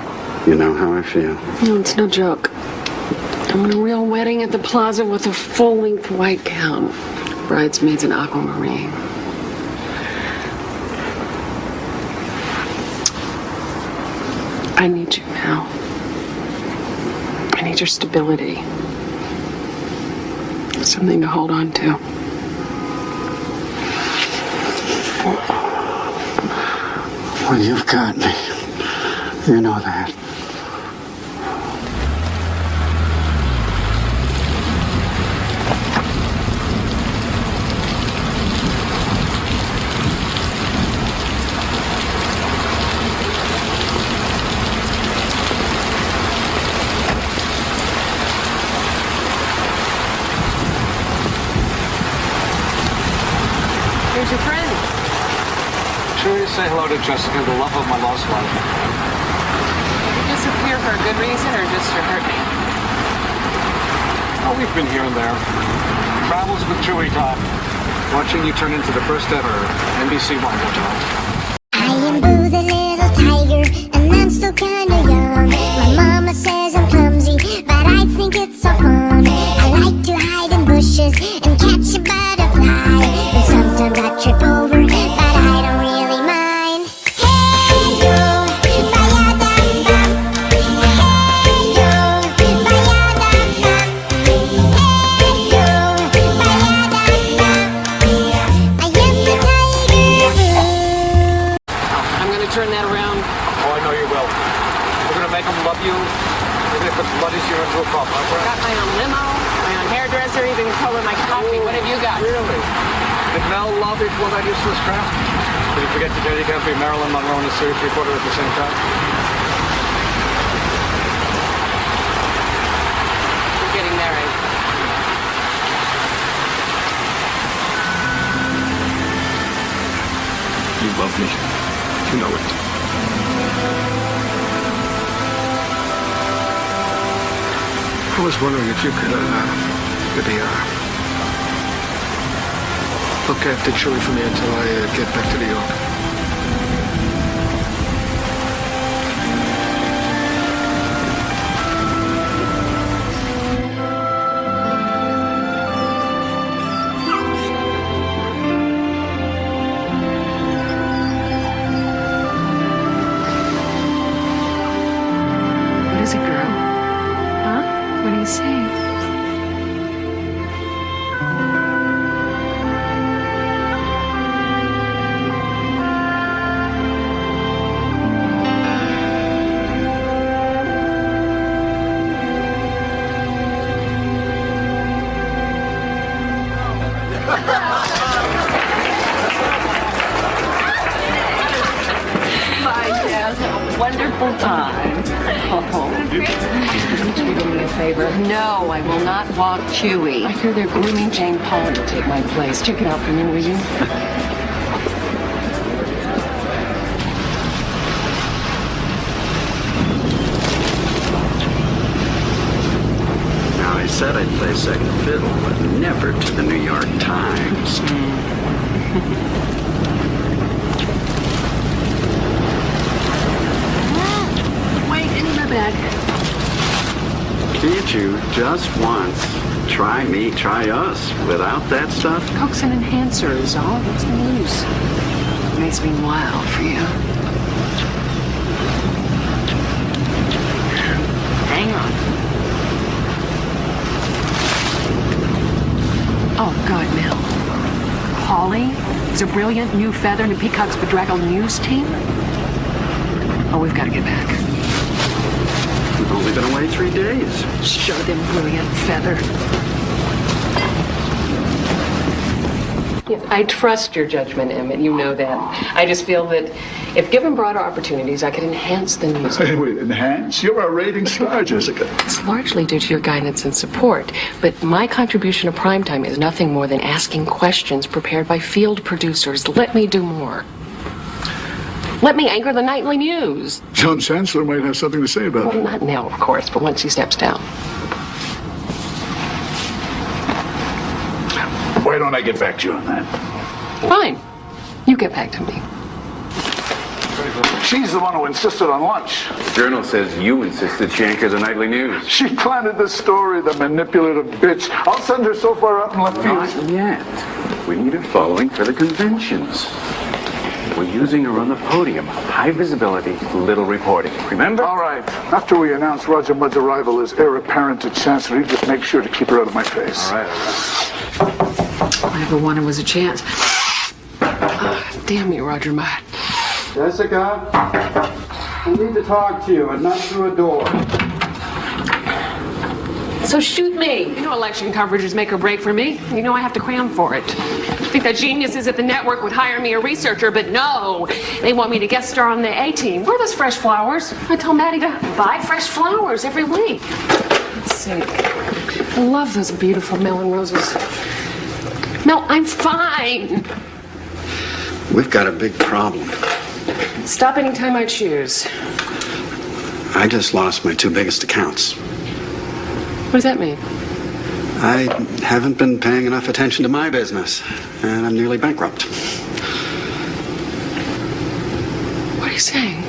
You know how I feel. No, it's no joke. I want a real wedding at the plaza with a full-length white gown. Bridesmaids and Aquamarine. I need you now. I need your stability. Something to hold on to. Well, you've got me. You know that. Here's your friend. Sure you say hello to Jessica, the love of my lost life. Did you disappear for a good reason or just to hurt me? Oh, we've been here and there. Travels with Chewie time. Watching you turn into the first ever NBC Wonder Child. I am Boo the little tiger, and I'm still kinda young. My mama says I'm clumsy, but I think it's so fun. I like to hide in bushes and catch a butterfly, and sometimes I trip over, but I don't really mind. Hey yo, ba-ya-dum-bum. Hey yo, ba-ya-dum-bum. Hey yo, ba-ya-dum-bum. I am the tiger Boo. I'm gonna turn that around. Oh, I know you will. We're gonna make them love you. We're gonna put bloodies you into a cup, huh, I got my own limo, my own hairdresser, even color my coffee. What have you got? Really? Did Mel lobby for that useless crap? Did you forget that you can't be Marilyn Monroe and a series reporter at the same time? We're getting married. You love me. You know it. I was wondering if you could, maybe, look after Chewie for me until I get back to New York. What is it, girl? Huh? What do you say? Bye, Jazz. Have a wonderful time. Oh. Would you do me a favor? No, I will not walk Chewie. I fear they're grooming Jane Polly to take my place. Check it out for me, will you? Now, I said I'd play second fiddle, but never to the New York Times. Wait, I need my bag. Can't you, just once, try me, try us, without that stuff? Coke's an enhancer is all. What's the news? Makes me wild for you. Hang on. Oh, God, Mel. Polly is a brilliant new feather in the Peacock's bedraggled news team? Oh, we've got to get back. We've only been away 3 days. Show them brilliant feather. Yes, I trust your judgment, Emmett. You know that. I just feel that if given broader opportunities, I could enhance the news. Hey, wait, enhance? You're our rating star, Jessica. It's largely due to your guidance and support, but my contribution to primetime is nothing more than asking questions prepared by field producers. Let me do more. Let me anchor the nightly news. John Chancellor might have something to say about Well, it. not now, of course, but once he steps down. Why don't I get back to you on that? Fine. You get back to me. She's the one who insisted on lunch. The Journal says you insisted she anchor the nightly news. She planted the story, the manipulative bitch. I'll send her so far out in left field. Not yet. We need her following for the conventions. We're using her on the podium. High visibility, little reporting. Remember? All right. After we announce Roger Mudd's arrival as heir apparent to Chancery, just make sure to keep her out of my face. All right. I never wanted was a chance. Damn you, Roger Mudd. Jessica, I need to talk to you, and not through a door. So shoot me. You know election coverage is make or break for me. You know I have to cram for it. I think that geniuses at the network would hire me a researcher, but no. They want me to guest star on the A-Team. Where are those fresh flowers? I told Maddie to buy fresh flowers every week. Let's see. I love those beautiful melon roses. Mel, I'm fine. We've got a big problem. Stop anytime I choose. I just lost my 2 biggest accounts. What does that mean? I haven't been paying enough attention to my business, and I'm nearly bankrupt. What are you saying?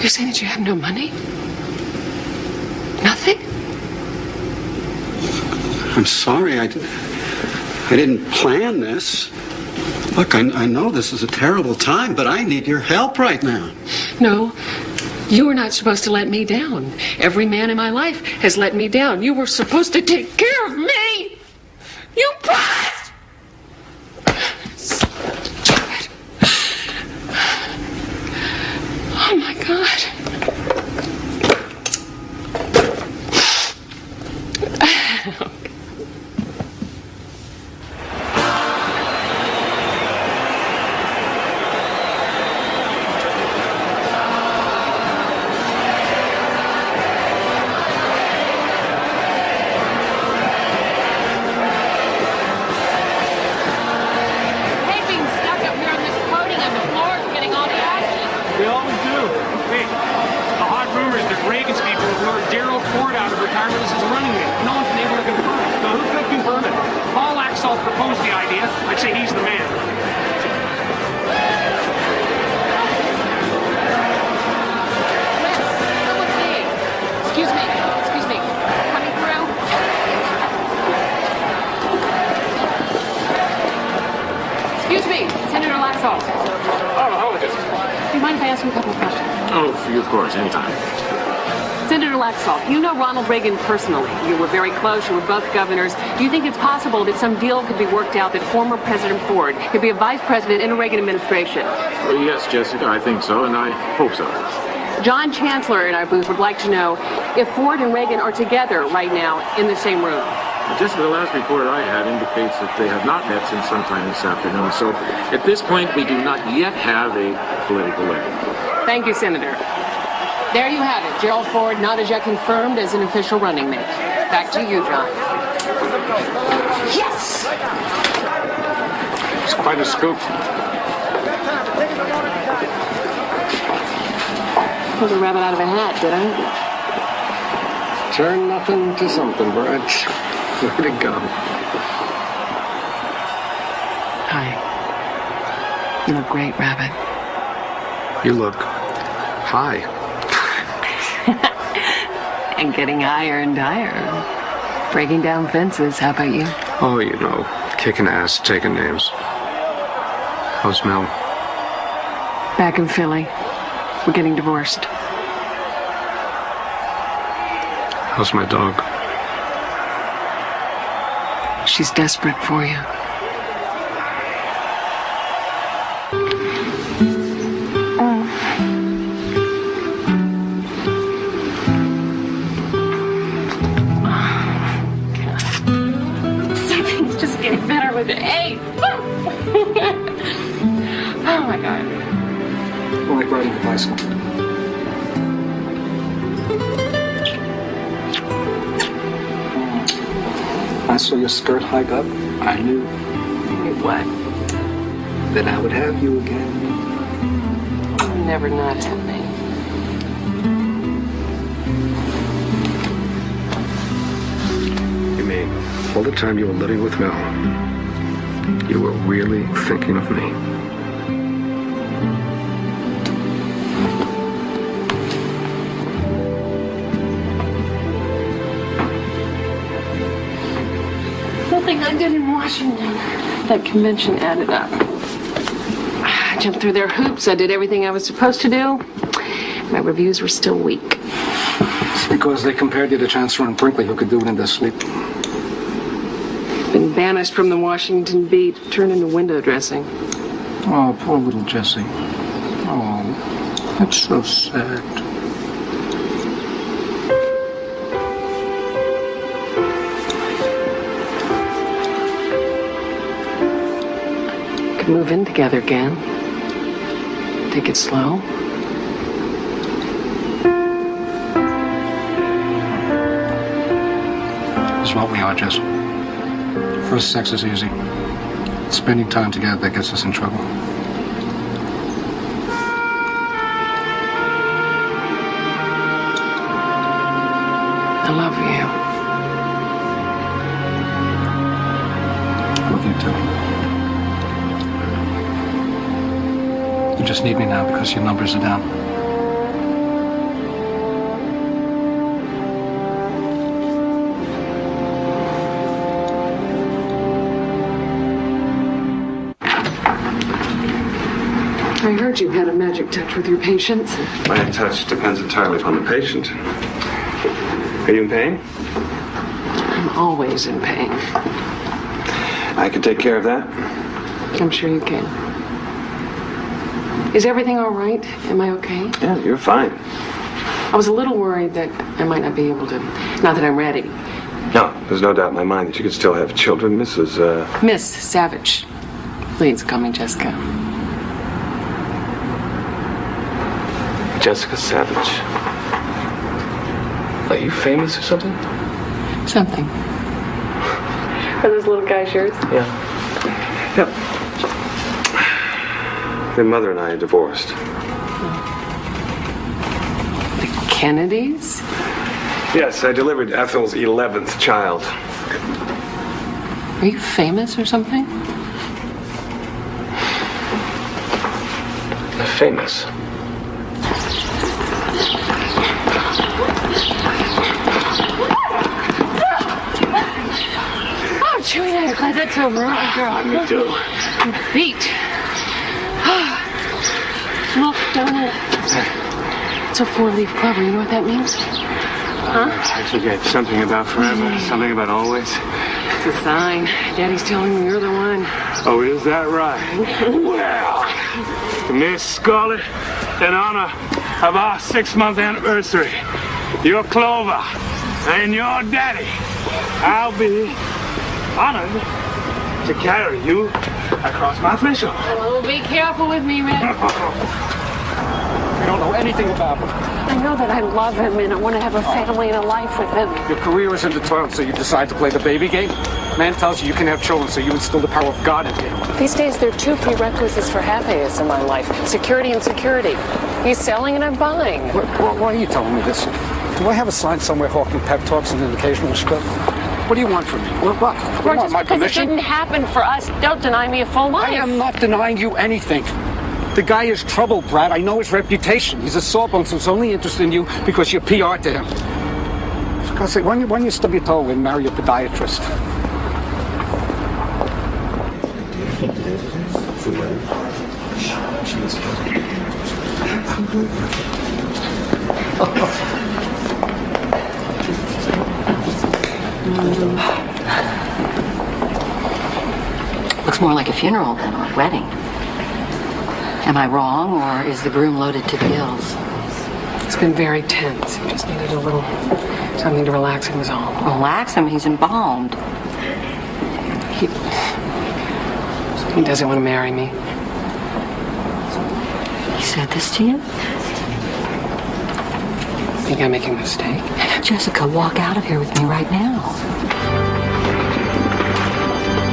You're saying that you have no money? Nothing? I'm sorry, I didn't plan this. Look, I know this is a terrible time, but I need your help right now. No. You were not supposed to let me down. Every man in my life has let me down. You were supposed to take care of me. You promised! Stupid. Oh, my God. Of course, anytime. Senator Laxalt, you know Ronald Reagan personally. You were very close. You were both governors. Do you think it's possible that some deal could be worked out that former President Ford could be a vice president in a Reagan administration? Well, yes, Jessica, I think so, and I hope so. John Chancellor in our booth would like to know if Ford and Reagan are together right now in the same room. Jessica, the last report I had indicates that they have not met since sometime this afternoon. So at this point, we do not yet have a political link. Thank you, Senator. There you have it. Gerald Ford not as yet confirmed as an official running mate. Back to you, John. Yes! It's quite a scoop. Pulled a rabbit out of a hat, did I? Turn nothing to something, Brad. Where'd it go? Hi. You look great, Rabbit. You look high. And getting higher and higher. Breaking down fences, how about you? Oh, you know, kicking ass, taking names. How's Mel? Back in Philly. We're getting divorced. How's my dog? She's desperate for you. Better with it. Hey! Oh my God. I like riding a bicycle. I saw your skirt hike up. I knew. What? That I would have you again. You'll never not have me. You mean, all the time you were living with Mel, you were really thinking of me? something I did in Washington. That convention added up. I jumped through their hoops. I did everything I was supposed to do. My reviews were still weak. It's because they compared you to Chancellor Brinkley, who could do it in their sleep. Been banished from the Washington beat, turned into window dressing. Oh, poor little Jessie. Oh, that's so sad. Could move in together again. Take it slow. This is what we are, Jess. First, sex is easy. Spending time together that gets us in trouble. I love you. Love you too. You just need me now because your numbers are down. I heard you had a magic touch with your patients. My touch depends entirely upon the patient. Are you in pain? I'm always in pain. I can take care of that. I'm sure you can. Is everything all right? Am I okay? Yeah, you're fine. I was a little worried that I might not be able to. Not that I'm ready. No, there's no doubt in my mind that you could still have children, Mrs. Miss Savage. Please call me Jessica. Jessica Savage. Are you famous or something? Something. Are those little guys yours? Yeah. Yep. Your mother and I are divorced. The Kennedys? Yes, I delivered Ethel's 11th child. Are you famous or something? Famous. Oh, Chewie, I'm glad that's over. Oh, girl. Me too. I'm beat. Look, donut. It's a 4-leaf clover. You know what that means? Huh? I forget. Something about forever. Something about always. It's a sign. Daddy's telling me you're the one. Oh, is that right? Well, Miss Scarlett, in honor of our 6-month anniversary, your Clover and your daddy, I'll be honored to carry you across my threshold. Oh, be careful with me, Red. We don't know anything about him. I know that I love him and I want to have a family and a life with him. Your career is in the toilet, so you decide to play the baby game? Man tells you can have children, so you instill the power of God in you. These days, there are 2 prerequisites for happiness in my life. Security and security. He's selling and I'm buying. Why are you telling me this? Do I have a sign somewhere hawking pep talks and an occasional script? What do you want from me? What? You want my Because permission? it didn't happen for us. Don't deny me a full life. I am not denying you anything. The guy is trouble, Brad. I know his reputation. He's a sawbones who's only interested in you because you're PR to him. For God's sake, when you stub your toe and marry a podiatrist? Looks more like a funeral than a wedding. Am I wrong, or is the groom loaded to the gills? It's been very tense. He just needed a little something to relax him was all. Relax him, he's embalmed. He doesn't want to marry me. He said this to you? I think I'm making a mistake. Jessica, walk out of here with me right now.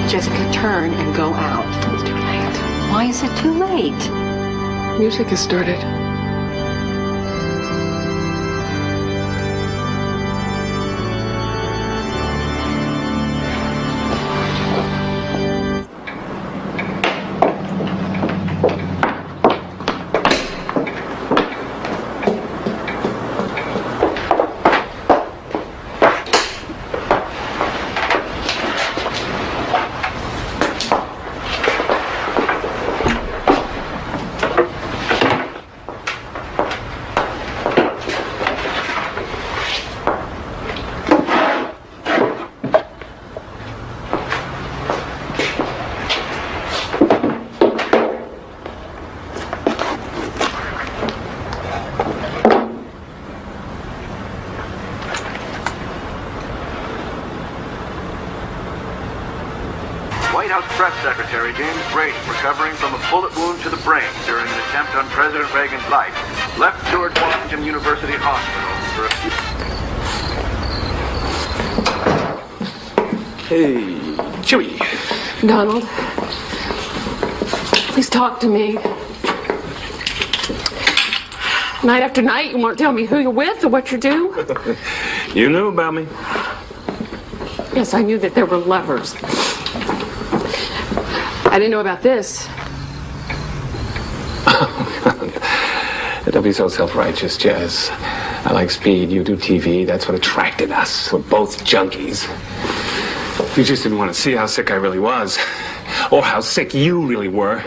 Jessica, turn and go out. It's too late. Why is it too late? Music has started. Press Secretary James Brady, recovering from a bullet wound to the brain during an attempt on President Reagan's life, left George Washington University Hospital for a few... Hey, Chewie. Donald, please talk to me. Night after night, you won't tell me who you're with or what you do? You knew about me. Yes, I knew that there were lovers. I didn't know about this. Don't be so self-righteous, Jess. I like speed, you do TV. That's what attracted us. We're both junkies. You just didn't want to see how sick I really was. Or how sick you really were.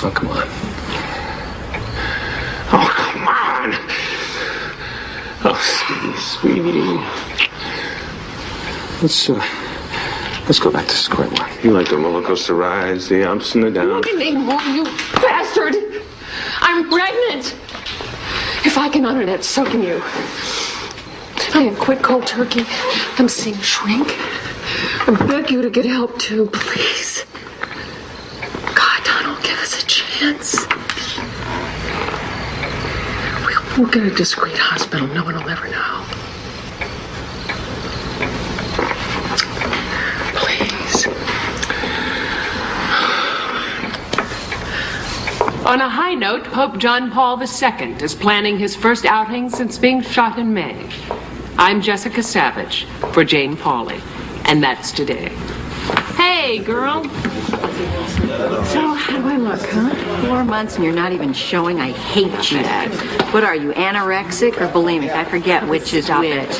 Oh, come on. Oh, come on. Oh, sweetie. Let's go back to square one. You like the roller coaster rides, the ups and the downs. Look at me, you bastard! I'm pregnant! If I can honor that, so can you. I have quit cold turkey. I'm seeing shrink. I beg you to get help too, please. God, Donald, give us a chance. We'll get a discreet hospital. No one will ever know. Please. On a high note, Pope John Paul II is planning his first outing since being shot in May. I'm Jessica Savage for Jane Pauley, and that's today. Hey, girl. So, how do I look, huh? 4 months and you're not even showing. I hate you. What are you, anorexic or bulimic? I forget which is which.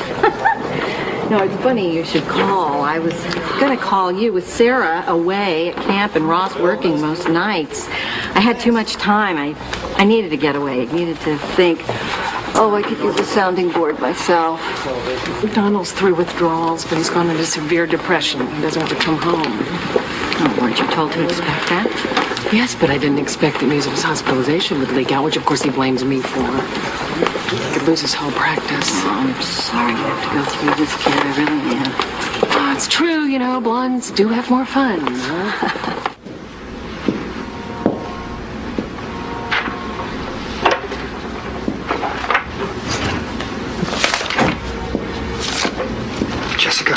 No, it's funny you should call. I was going to call you with Sarah away at camp and Ross working most nights. I had too much time. I needed to get away. I needed to think. Oh, I could use a sounding board myself. Donald's through withdrawals, but he's gone into severe depression. He doesn't want to come home. Oh, weren't you told to expect that? Yes, but I didn't expect that news of his hospitalization would leak out, which of course he blames me for. He could lose his whole practice. Oh, I'm sorry you have to go through this, kid. I really am. Oh, it's true, you know, blondes do have more fun, huh? Jessica.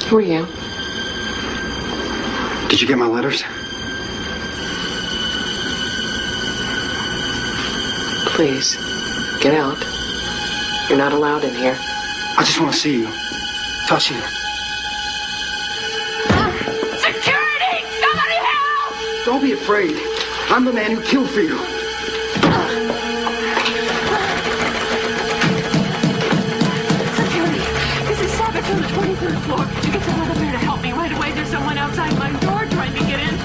Who are you? Did you get my letters? Please, get out. You're not allowed in here. I just want to see you. Touch you. Security! Somebody help! Don't be afraid. I'm the man who killed for you. Security, this is Savage on the 23rd floor. You get someone up here to help me right away. There's someone outside my door trying to get in.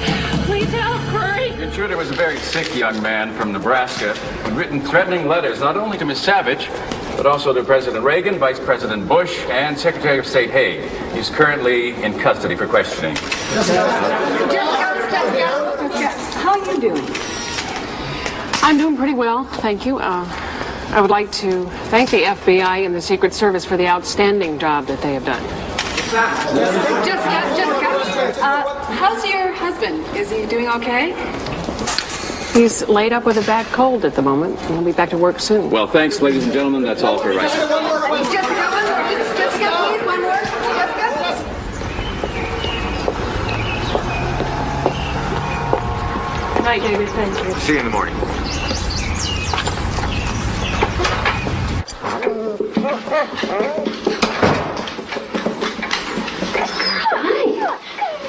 Please help, hurry! The intruder was a very sick young man from Nebraska who'd written threatening letters not only to Miss Savage, but also to President Reagan, Vice President Bush, and Secretary of State Haig. He's currently in custody for questioning. Jessica, how are you doing? I'm doing pretty well, thank you. I would like to thank the FBI and the Secret Service for the outstanding job that they have done. Jessica, how's your husband? Is he doing okay? He's laid up with a bad cold at the moment, and he'll be back to work soon. Well, thanks, ladies and gentlemen. That's all for right now. Jessica, one more. Jessica, please, one more. Jessica? Good night, David. Thank you. See you in the morning.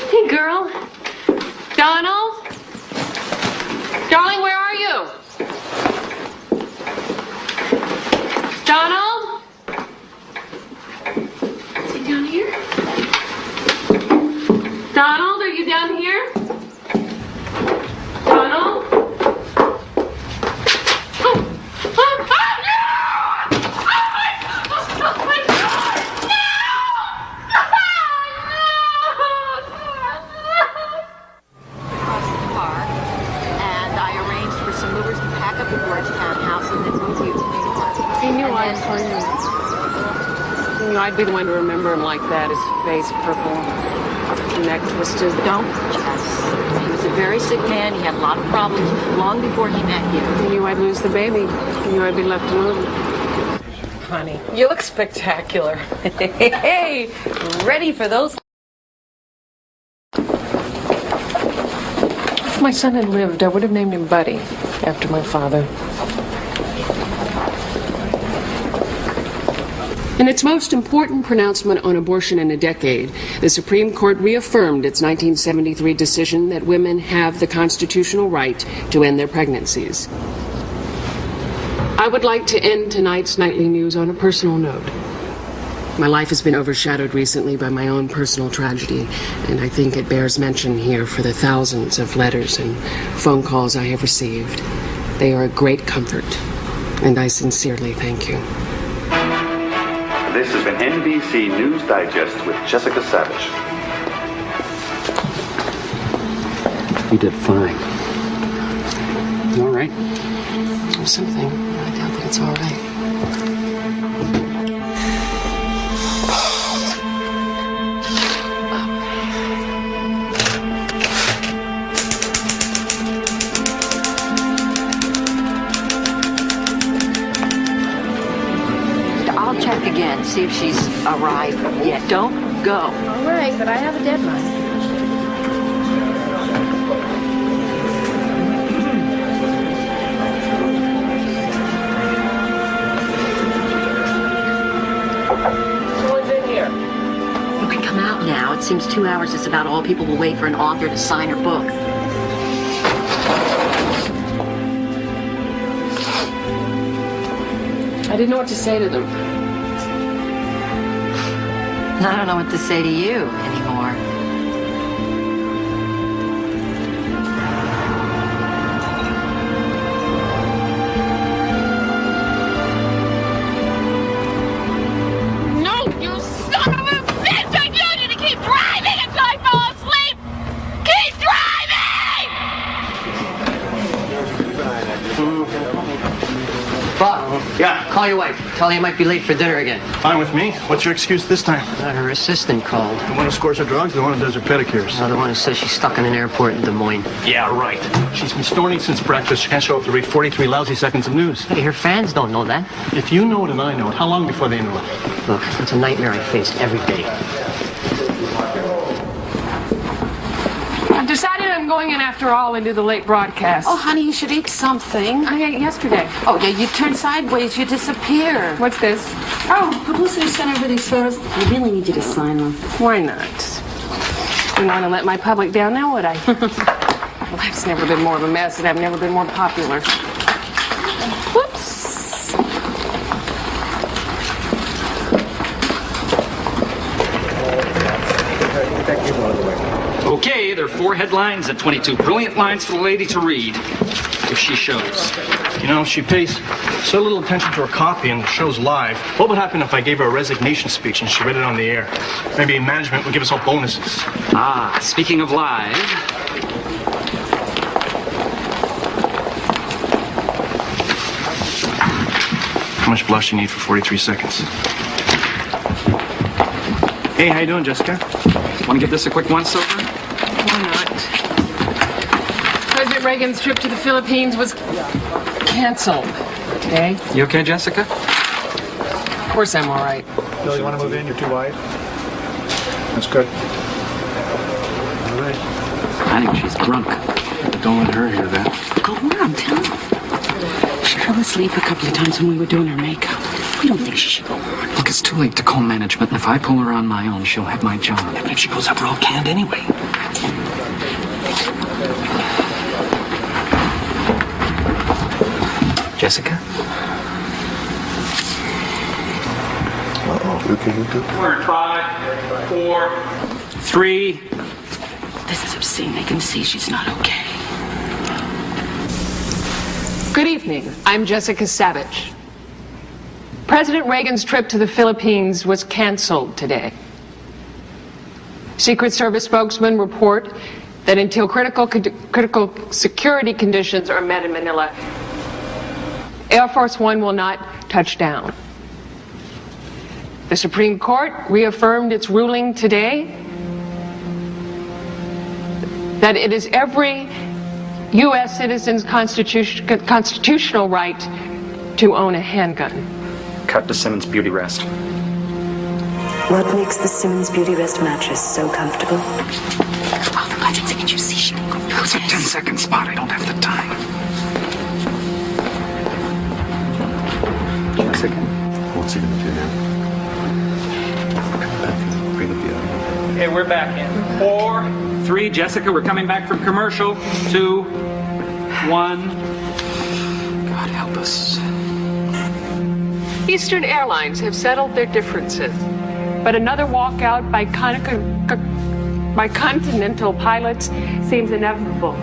Hey, girl. Donald? Darling, where are you? Donald? Is he down here? Donald, are you down here? Donald? He knew I was going to. He knew I'd be the one to remember like that, his face purple, neck twisted. Don't, Jess. He was a very sick man. He had a lot of problems long before he met you. I knew I'd lose the baby. I knew I'd be left alone. Honey, you look spectacular. Hey, ready for those? If my son had lived, I would have named him Buddy, after my father. In its most important pronouncement on abortion in a decade, the Supreme Court reaffirmed its 1973 decision that women have the constitutional right to end their pregnancies. I would like to end tonight's nightly news on a personal note. My life has been overshadowed recently by my own personal tragedy, and I think it bears mention here for the thousands of letters and phone calls I have received. They are a great comfort, and I sincerely thank you. This has been NBC News Digest with Jessica Savage. You did fine. You all right? Something. I doubt that it's all right. I'll check again, see if she's arrived yet. Don't go. All right, but I have a deadline. Someone's in here. You can come out now. It seems 2 hours is about all people will wait for an author to sign her book. I didn't know what to say to them. I don't know what to say to you anymore. No, you son of a bitch! I told you to keep driving until I fall asleep! Keep driving! Bob. Yeah? Call your wife. Tell her you might be late for dinner again. Fine with me. What's your excuse this time? Her assistant called. The one who scores her drugs, the one who does her pedicures. No, the one who says she's stuck in an airport in Des Moines. Yeah, right. She's been snoring since breakfast. She can't show up to read 43 lousy seconds of news. Hey, her fans don't know that. If you know it and I know it, how long before they know it? Look, it's a nightmare I face every day. I've decided I'm going in after all and do the late broadcast. Oh, honey, you should eat something. I ate yesterday. Oh, yeah, you turn sideways, you disappear. What's this? Oh, publicity sent over these photos. I really need you to sign them. Why not? Didn't want to let my public down, now would I? Life's never been more of a mess, and I've never been more popular. Whoops. Okay, there are 4 headlines and 22 brilliant lines for the lady to read, if she shows. You know, she pays so little attention to her copy and the show's live. What would happen if I gave her a resignation speech and she read it on the air? Maybe management would give us all bonuses. Ah, speaking of live... How much blush do you need for 43 seconds? Hey, how you doing, Jessica? Want to give this a quick once-over? Why not? President Reagan's trip to the Philippines was canceled today. You okay, Jessica? Of course I'm all right. Bill, you want to move in? You're too wide. That's good. All right. I think she's drunk. Don't let her hear that. Go on, tell her. She fell asleep a couple of times when we were doing her makeup. We don't think she should go on. Look, it's too late to call management, and if I pull her on my own, she'll have my job. But if she goes up, we're all canned anyway. Jessica? Uh-oh. You do? 5, 4, 3. This is obscene. They can see she's not okay. Good evening. I'm Jessica Savage. President Reagan's trip to the Philippines was canceled today. Secret Service spokesmen report that until critical security conditions are met in Manila, Air Force One will not touch down. The Supreme Court reaffirmed its ruling today that it is every U.S. citizen's constitutional right to own a handgun. Cut to Simmons Beauty Rest. What makes the Simmons Beauty Rest mattress so comfortable? Oh, for God's sake, can't you see she can go through It's a 10-second spot. I don't have the time. Jessica, what's he gonna do now? Come back and bring up the other. Okay, we're back in. 4, 3, Jessica, we're coming back from commercial. 2, 1. God help us. Eastern Airlines have settled their differences, but another walkout by Continental pilots seems inevitable.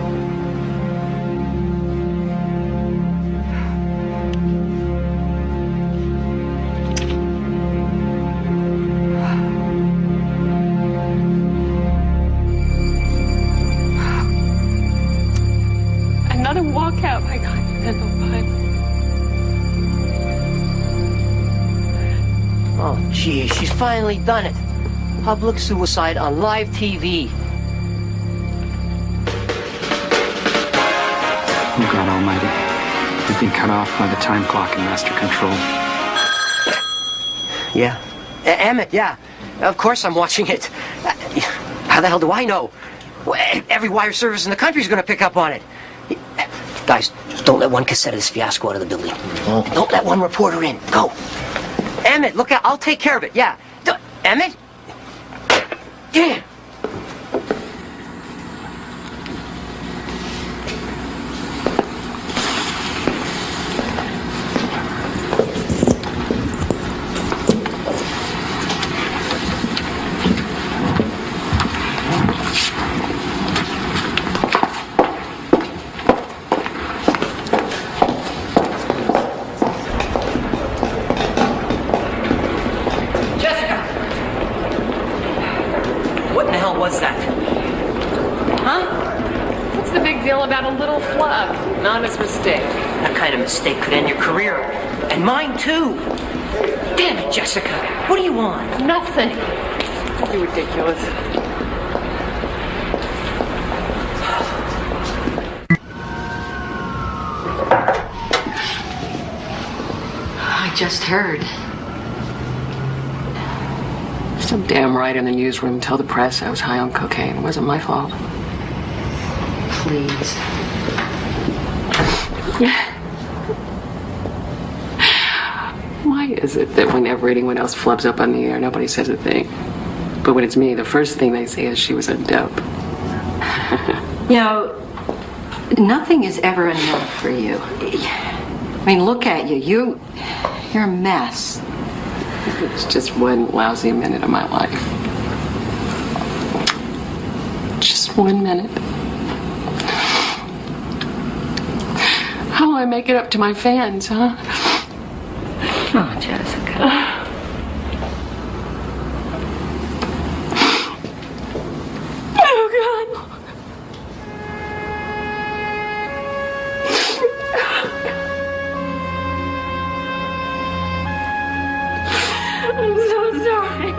Another walkout by Continental pilots. Oh, gee, she's finally done it. Public suicide on live TV. Oh, God almighty. We've been cut off by the time clock in master control. Yeah. Emmett, yeah. Of course I'm watching it. How the hell do I know? Every wire service in the country is going to pick up on it. Guys, don't let one cassette of this fiasco out of the building. Don't let one reporter in. Go. Emmett, look out. I'll take care of it. Yeah. Emmett? Damn. Was that? Huh? What's the big deal about a little flub? An honest mistake. That kind of mistake could end your career. And mine, too. Damn it, Jessica. What do you want? Nothing. You're ridiculous. I just heard. So damn right in the newsroom. Tell the press I was high on cocaine. It wasn't my fault. Please. Why is it that whenever anyone else flubs up on the air, nobody says a thing? But when it's me, the first thing they say is she was a dope. You know, nothing is ever enough for you. I mean, look at you. You're a mess. It's just one lousy minute of my life. Just 1 minute. How will I make it up to my fans, huh? Come on, Jessica. Oh, God. I'm so sorry.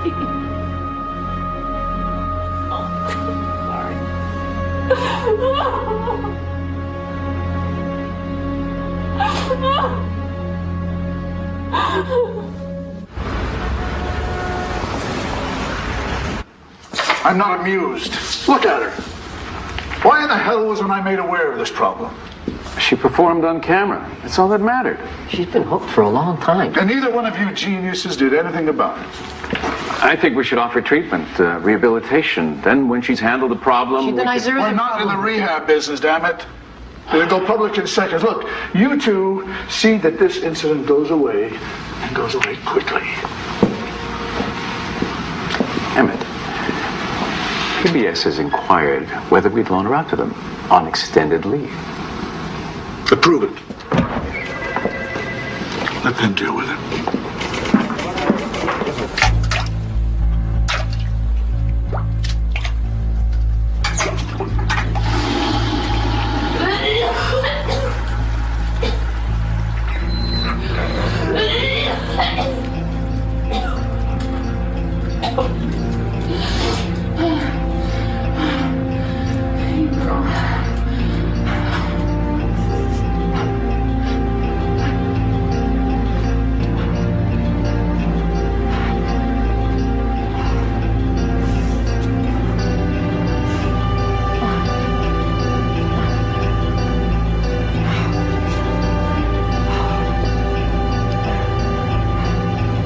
I'm not amused. Look at her. Why in the hell wasn't I made aware of this problem? She performed on camera. That's all that mattered. She's been hooked for a long time. And neither one of you geniuses did anything about it. I think we should offer treatment, rehabilitation. Then when she's handled the problem... She denies there is We're a not in the problem. rehab business, damn it. It'll go public in seconds. Look, you two see that this incident goes away, and goes away quickly. Emmett, PBS has inquired whether we'd loan her out to them on extended leave. Approve it. Let them deal with it.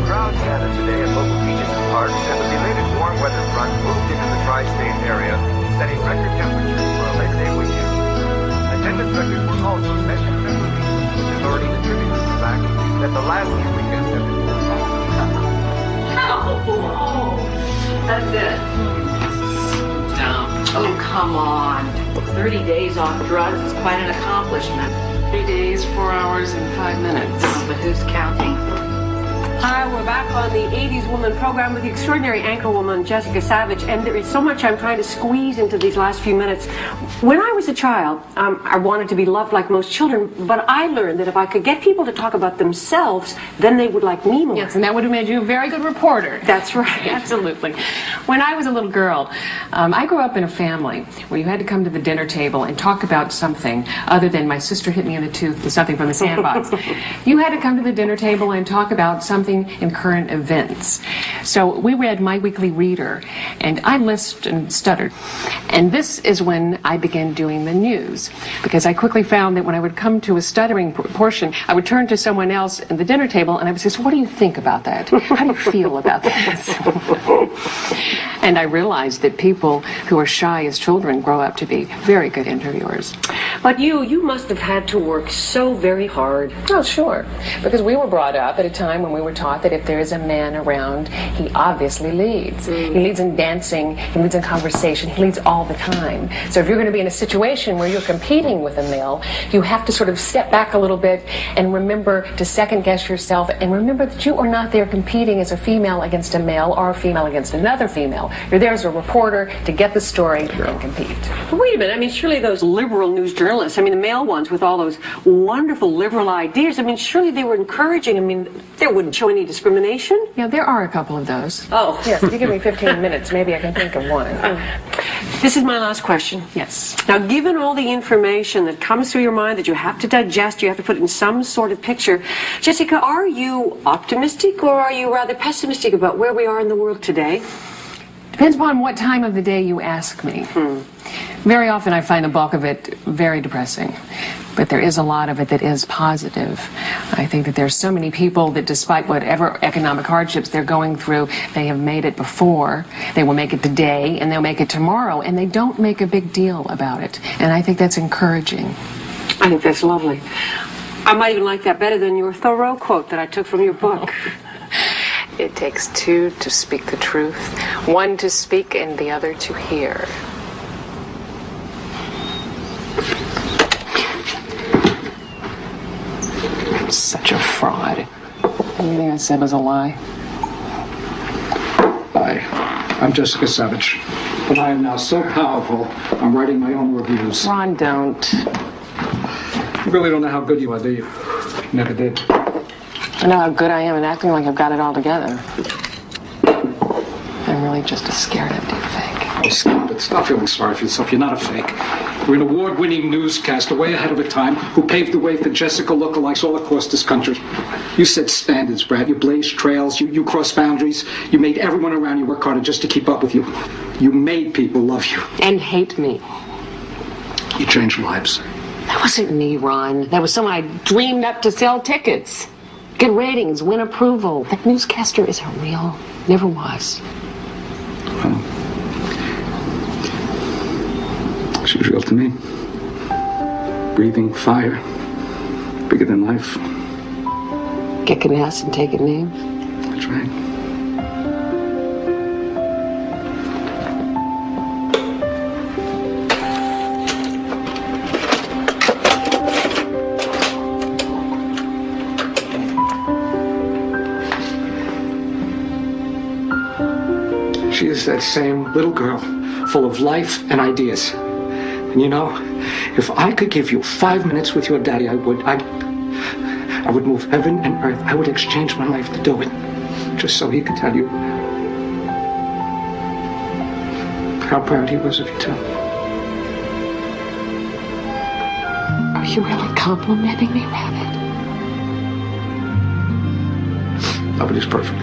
Crowds gathered today at local beaches and parks as a belated warm weather front moved into the tri-state area, setting record temperatures for a Labor Day weekend. Attendance records were also set in February, which authorities attribute to the fact that the last few weekends have been That's it. Dumb. Oh, come on. 30 days off drugs is quite an accomplishment. 3 days, 4 hours, and 5 minutes. Oh, but who's counting? Hi, we're back on the 80s Woman program with the extraordinary anchor woman, Jessica Savage, and there is so much I'm trying to squeeze into these last few minutes. When I was a child, I wanted to be loved like most children, but I learned that if I could get people to talk about themselves, then they would like me more. Yes, and that would have made you a very good reporter. That's right. Absolutely. When I was a little girl, I grew up in a family where you had to come to the dinner table and talk about something other than my sister hit me in the tooth with something from the sandbox. You had to come to the dinner table and talk about something in current events. So we read My Weekly Reader, and I lisped and stuttered. And this is when I began doing the news, because I quickly found that when I would come to a stuttering portion, I would turn to someone else at the dinner table and I would say, so what do you think about that? How do you feel about this? And I realized that people who are shy as children grow up to be very good interviewers. But you must have had to work so very hard. Oh, sure. Because we were brought up at a time when we were taught that if there is a man around, he obviously leads. He leads in dancing, he leads in conversation, he leads all the time. So if you're going to be in a situation where you're competing with a male, you have to sort of step back a little bit and remember to second guess yourself and remember that you are not there competing as a female against a male or a female against another female. You're there as a reporter to get the story and compete. But wait a minute, I mean, surely those liberal news journalists, I mean, the male ones with all those wonderful liberal ideas, I mean, surely they were encouraging, I mean, they wouldn't show any discrimination? Yeah, there are a couple of those. Oh. Yes, if you give me 15 minutes, maybe I can think of one. This is my last question. Yes. Now, given all the information that comes through your mind that you have to digest, you have to put in some sort of picture, Jessica, are you optimistic or are you rather pessimistic about where we are in the world today? Depends upon what time of the day you ask me. Very often I find the bulk of it very depressing, but there is a lot of it that is positive. I think that there's so many people that despite whatever economic hardships they're going through, they have made it before, they will make it today, and they'll make it tomorrow, and they don't make a big deal about it. And I think that's encouraging. I think that's lovely. I might even like that better than your Thoreau quote that I took from your book. It takes two to speak the truth, one to speak and the other to hear. I'm such a fraud. Everything I said was a lie. Hi, I'm Jessica Savage. But I am now so powerful, I'm writing my own reviews. Ron, don't. You really don't know how good you are, do you? Never did. I know how good I am at acting like I've got it all together. I'm really just as scared of you, fake. Oh, stop it. Stop feeling sorry for yourself. You're not a fake. You're an award-winning newscaster way ahead of her time who paved the way for Jessica lookalikes all across this country. You set standards, Brad. You blazed trails. You crossed boundaries. You made everyone around you work harder just to keep up with you. You made people love you. And hate me. You changed lives. That wasn't me, Ron. That was someone I dreamed up to sell tickets. Get ratings, win approval. That newscaster isn't real. Never was. Well, she was real to me. Breathing fire. Bigger than life. Kicking ass and taking names. That's right. She is that same little girl, full of life and ideas. And you know, if I could give you 5 minutes with your daddy, I would. I would move heaven and earth. I would exchange my life to do it, just so he could tell you how proud he was of you, too. Are you really complimenting me, Rabbit? Nobody's perfect.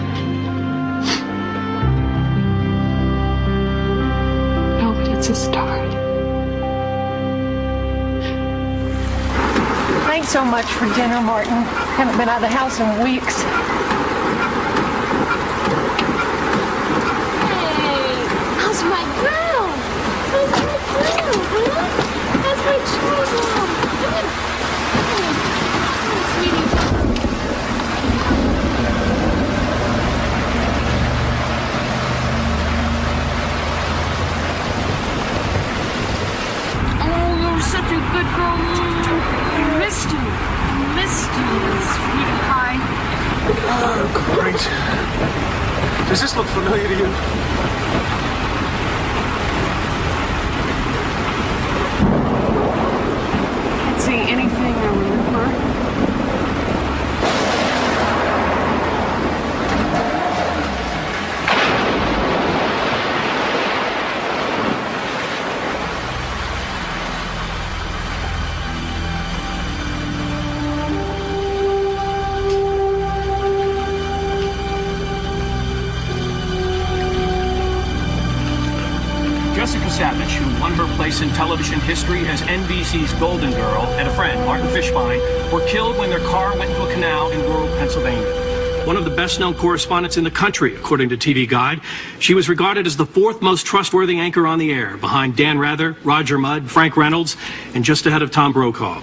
No, but it's a start. Thanks so much for dinner, Martin. Haven't been out of the house in weeks. Hey, how's my grill? How's my grill, huh? How's my churro? Sweetie. Oh, you're such a good girl. I missed you. I missed you, sweetie pie. Oh, great. Does this look familiar to you? Can't see anything I remember. Jessica Savage, who won her place in television history as NBC's Golden Girl, and a friend, Martin Fishbein, were killed when their car went into a canal in rural Pennsylvania. One of the best-known correspondents in the country, according to TV Guide, she was regarded as the fourth most trustworthy anchor on the air, behind Dan Rather, Roger Mudd, Frank Reynolds, and just ahead of Tom Brokaw.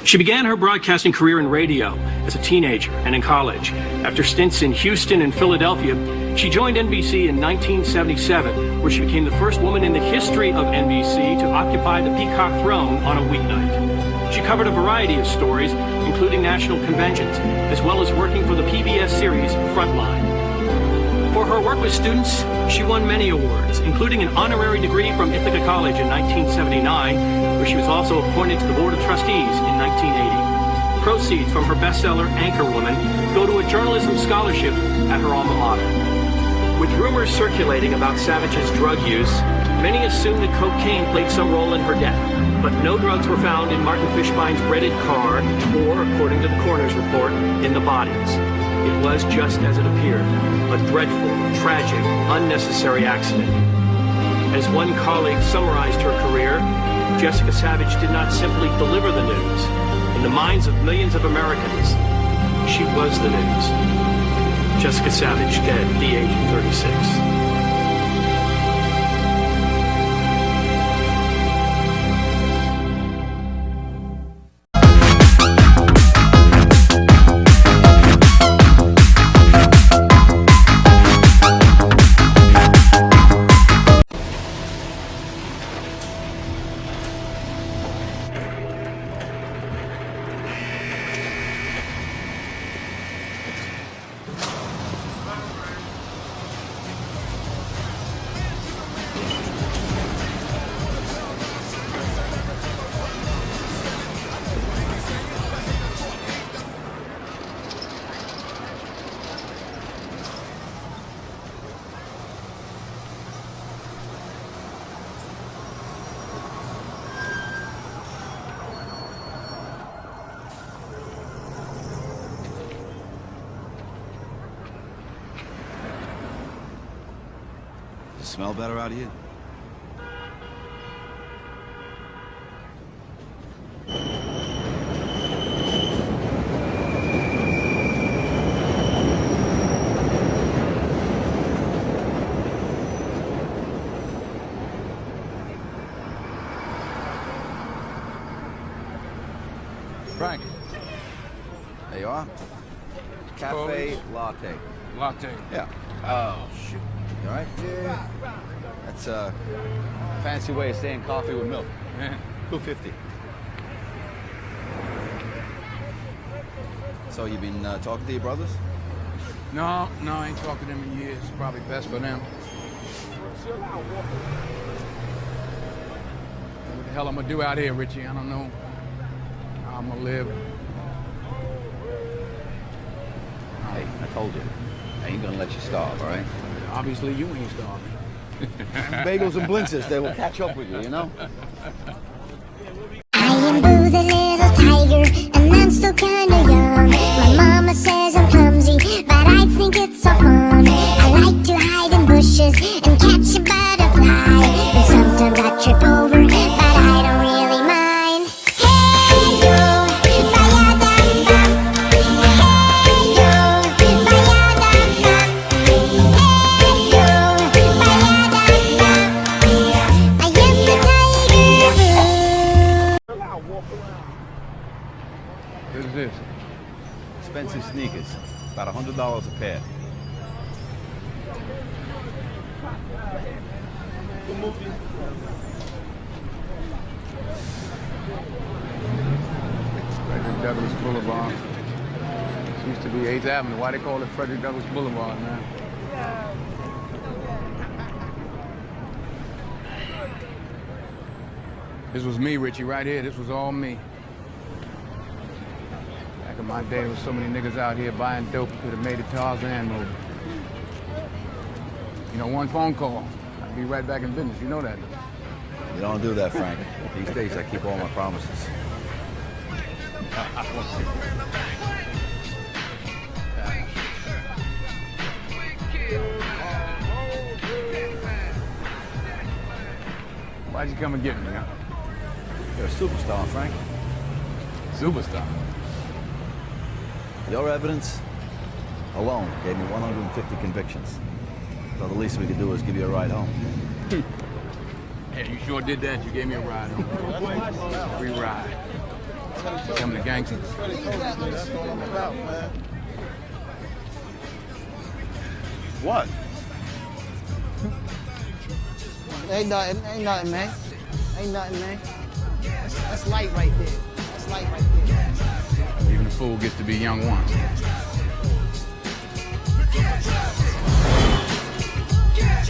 She began her broadcasting career in radio as a teenager and in college. After stints in Houston and Philadelphia, she joined NBC in 1977, where she became the first woman in the history of NBC to occupy the Peacock throne on a weeknight. She covered a variety of stories, including national conventions, as well as working for the PBS series Frontline. For her work with students, she won many awards, including an honorary degree from Ithaca College in 1979, where she was also appointed to the Board of Trustees in 1980. Proceeds from her bestseller, Anchorwoman, go to a journalism scholarship at her alma mater. With rumors circulating about Savage's drug use, many assumed that cocaine played some role in her death, but no drugs were found in Martin Fishbein's rented car or, according to the coroner's report, in the bodies. It was just as it appeared, a dreadful, tragic, unnecessary accident. As one colleague summarized her career, Jessica Savage did not simply deliver the news. In the minds of millions of Americans, she was the news. Jessica Savage, dead at the age of 36. Smell better out here? Frank. There you are. Cafe latte. Latte. Yeah. Oh, shoot. You all right? Yeah. That's a fancy way of saying coffee with milk. $2.50. So you been talking to your brothers? No, I ain't talked to them in years. Probably best for them. What the hell I'm gonna do out here, Richie? I don't know how I'm gonna live. Hey, I told you. I ain't gonna let you starve, all right? Obviously, you ain't starving. Bagels and blintzes, they will catch up with you, you know? I am Boo the little tiger, and I'm still kinda young. My mama says I'm clumsy, but I think it's so fun. I like to hide in bushes and catch a butterfly, and sometimes I trip over, but I don't really mind. Hey yo, ba-ya-dum-bum. Hey yo, ba-ya-dum-bum. Hey yo, ba-ya-dum-bum. I am the tiger Boo. What is this? Expensive sneakers. About $100 a pair. Frederick Douglass Boulevard. This used to be 8th Avenue. Why they call it Frederick Douglass Boulevard, man? This was me, Richie, right here. This was all me. Back in my day, there was so many niggas out here buying dope, could have made a Tarzan movie. You know, one phone call, I'd be right back in business. You know that. You don't do that, Frank. These days, I keep all my promises. Why'd you come and get me, huh? You're a superstar, Frank. Superstar? Your evidence alone gave me 150 convictions. So the least we could do is give you a ride home. Yeah, you sure did that. You gave me a ride home. Free ride. Coming to Gangster. What? Ain't nothing, man. Ain't nothing, man. That's light right there. That's light right there. Even a fool gets to be young once. Get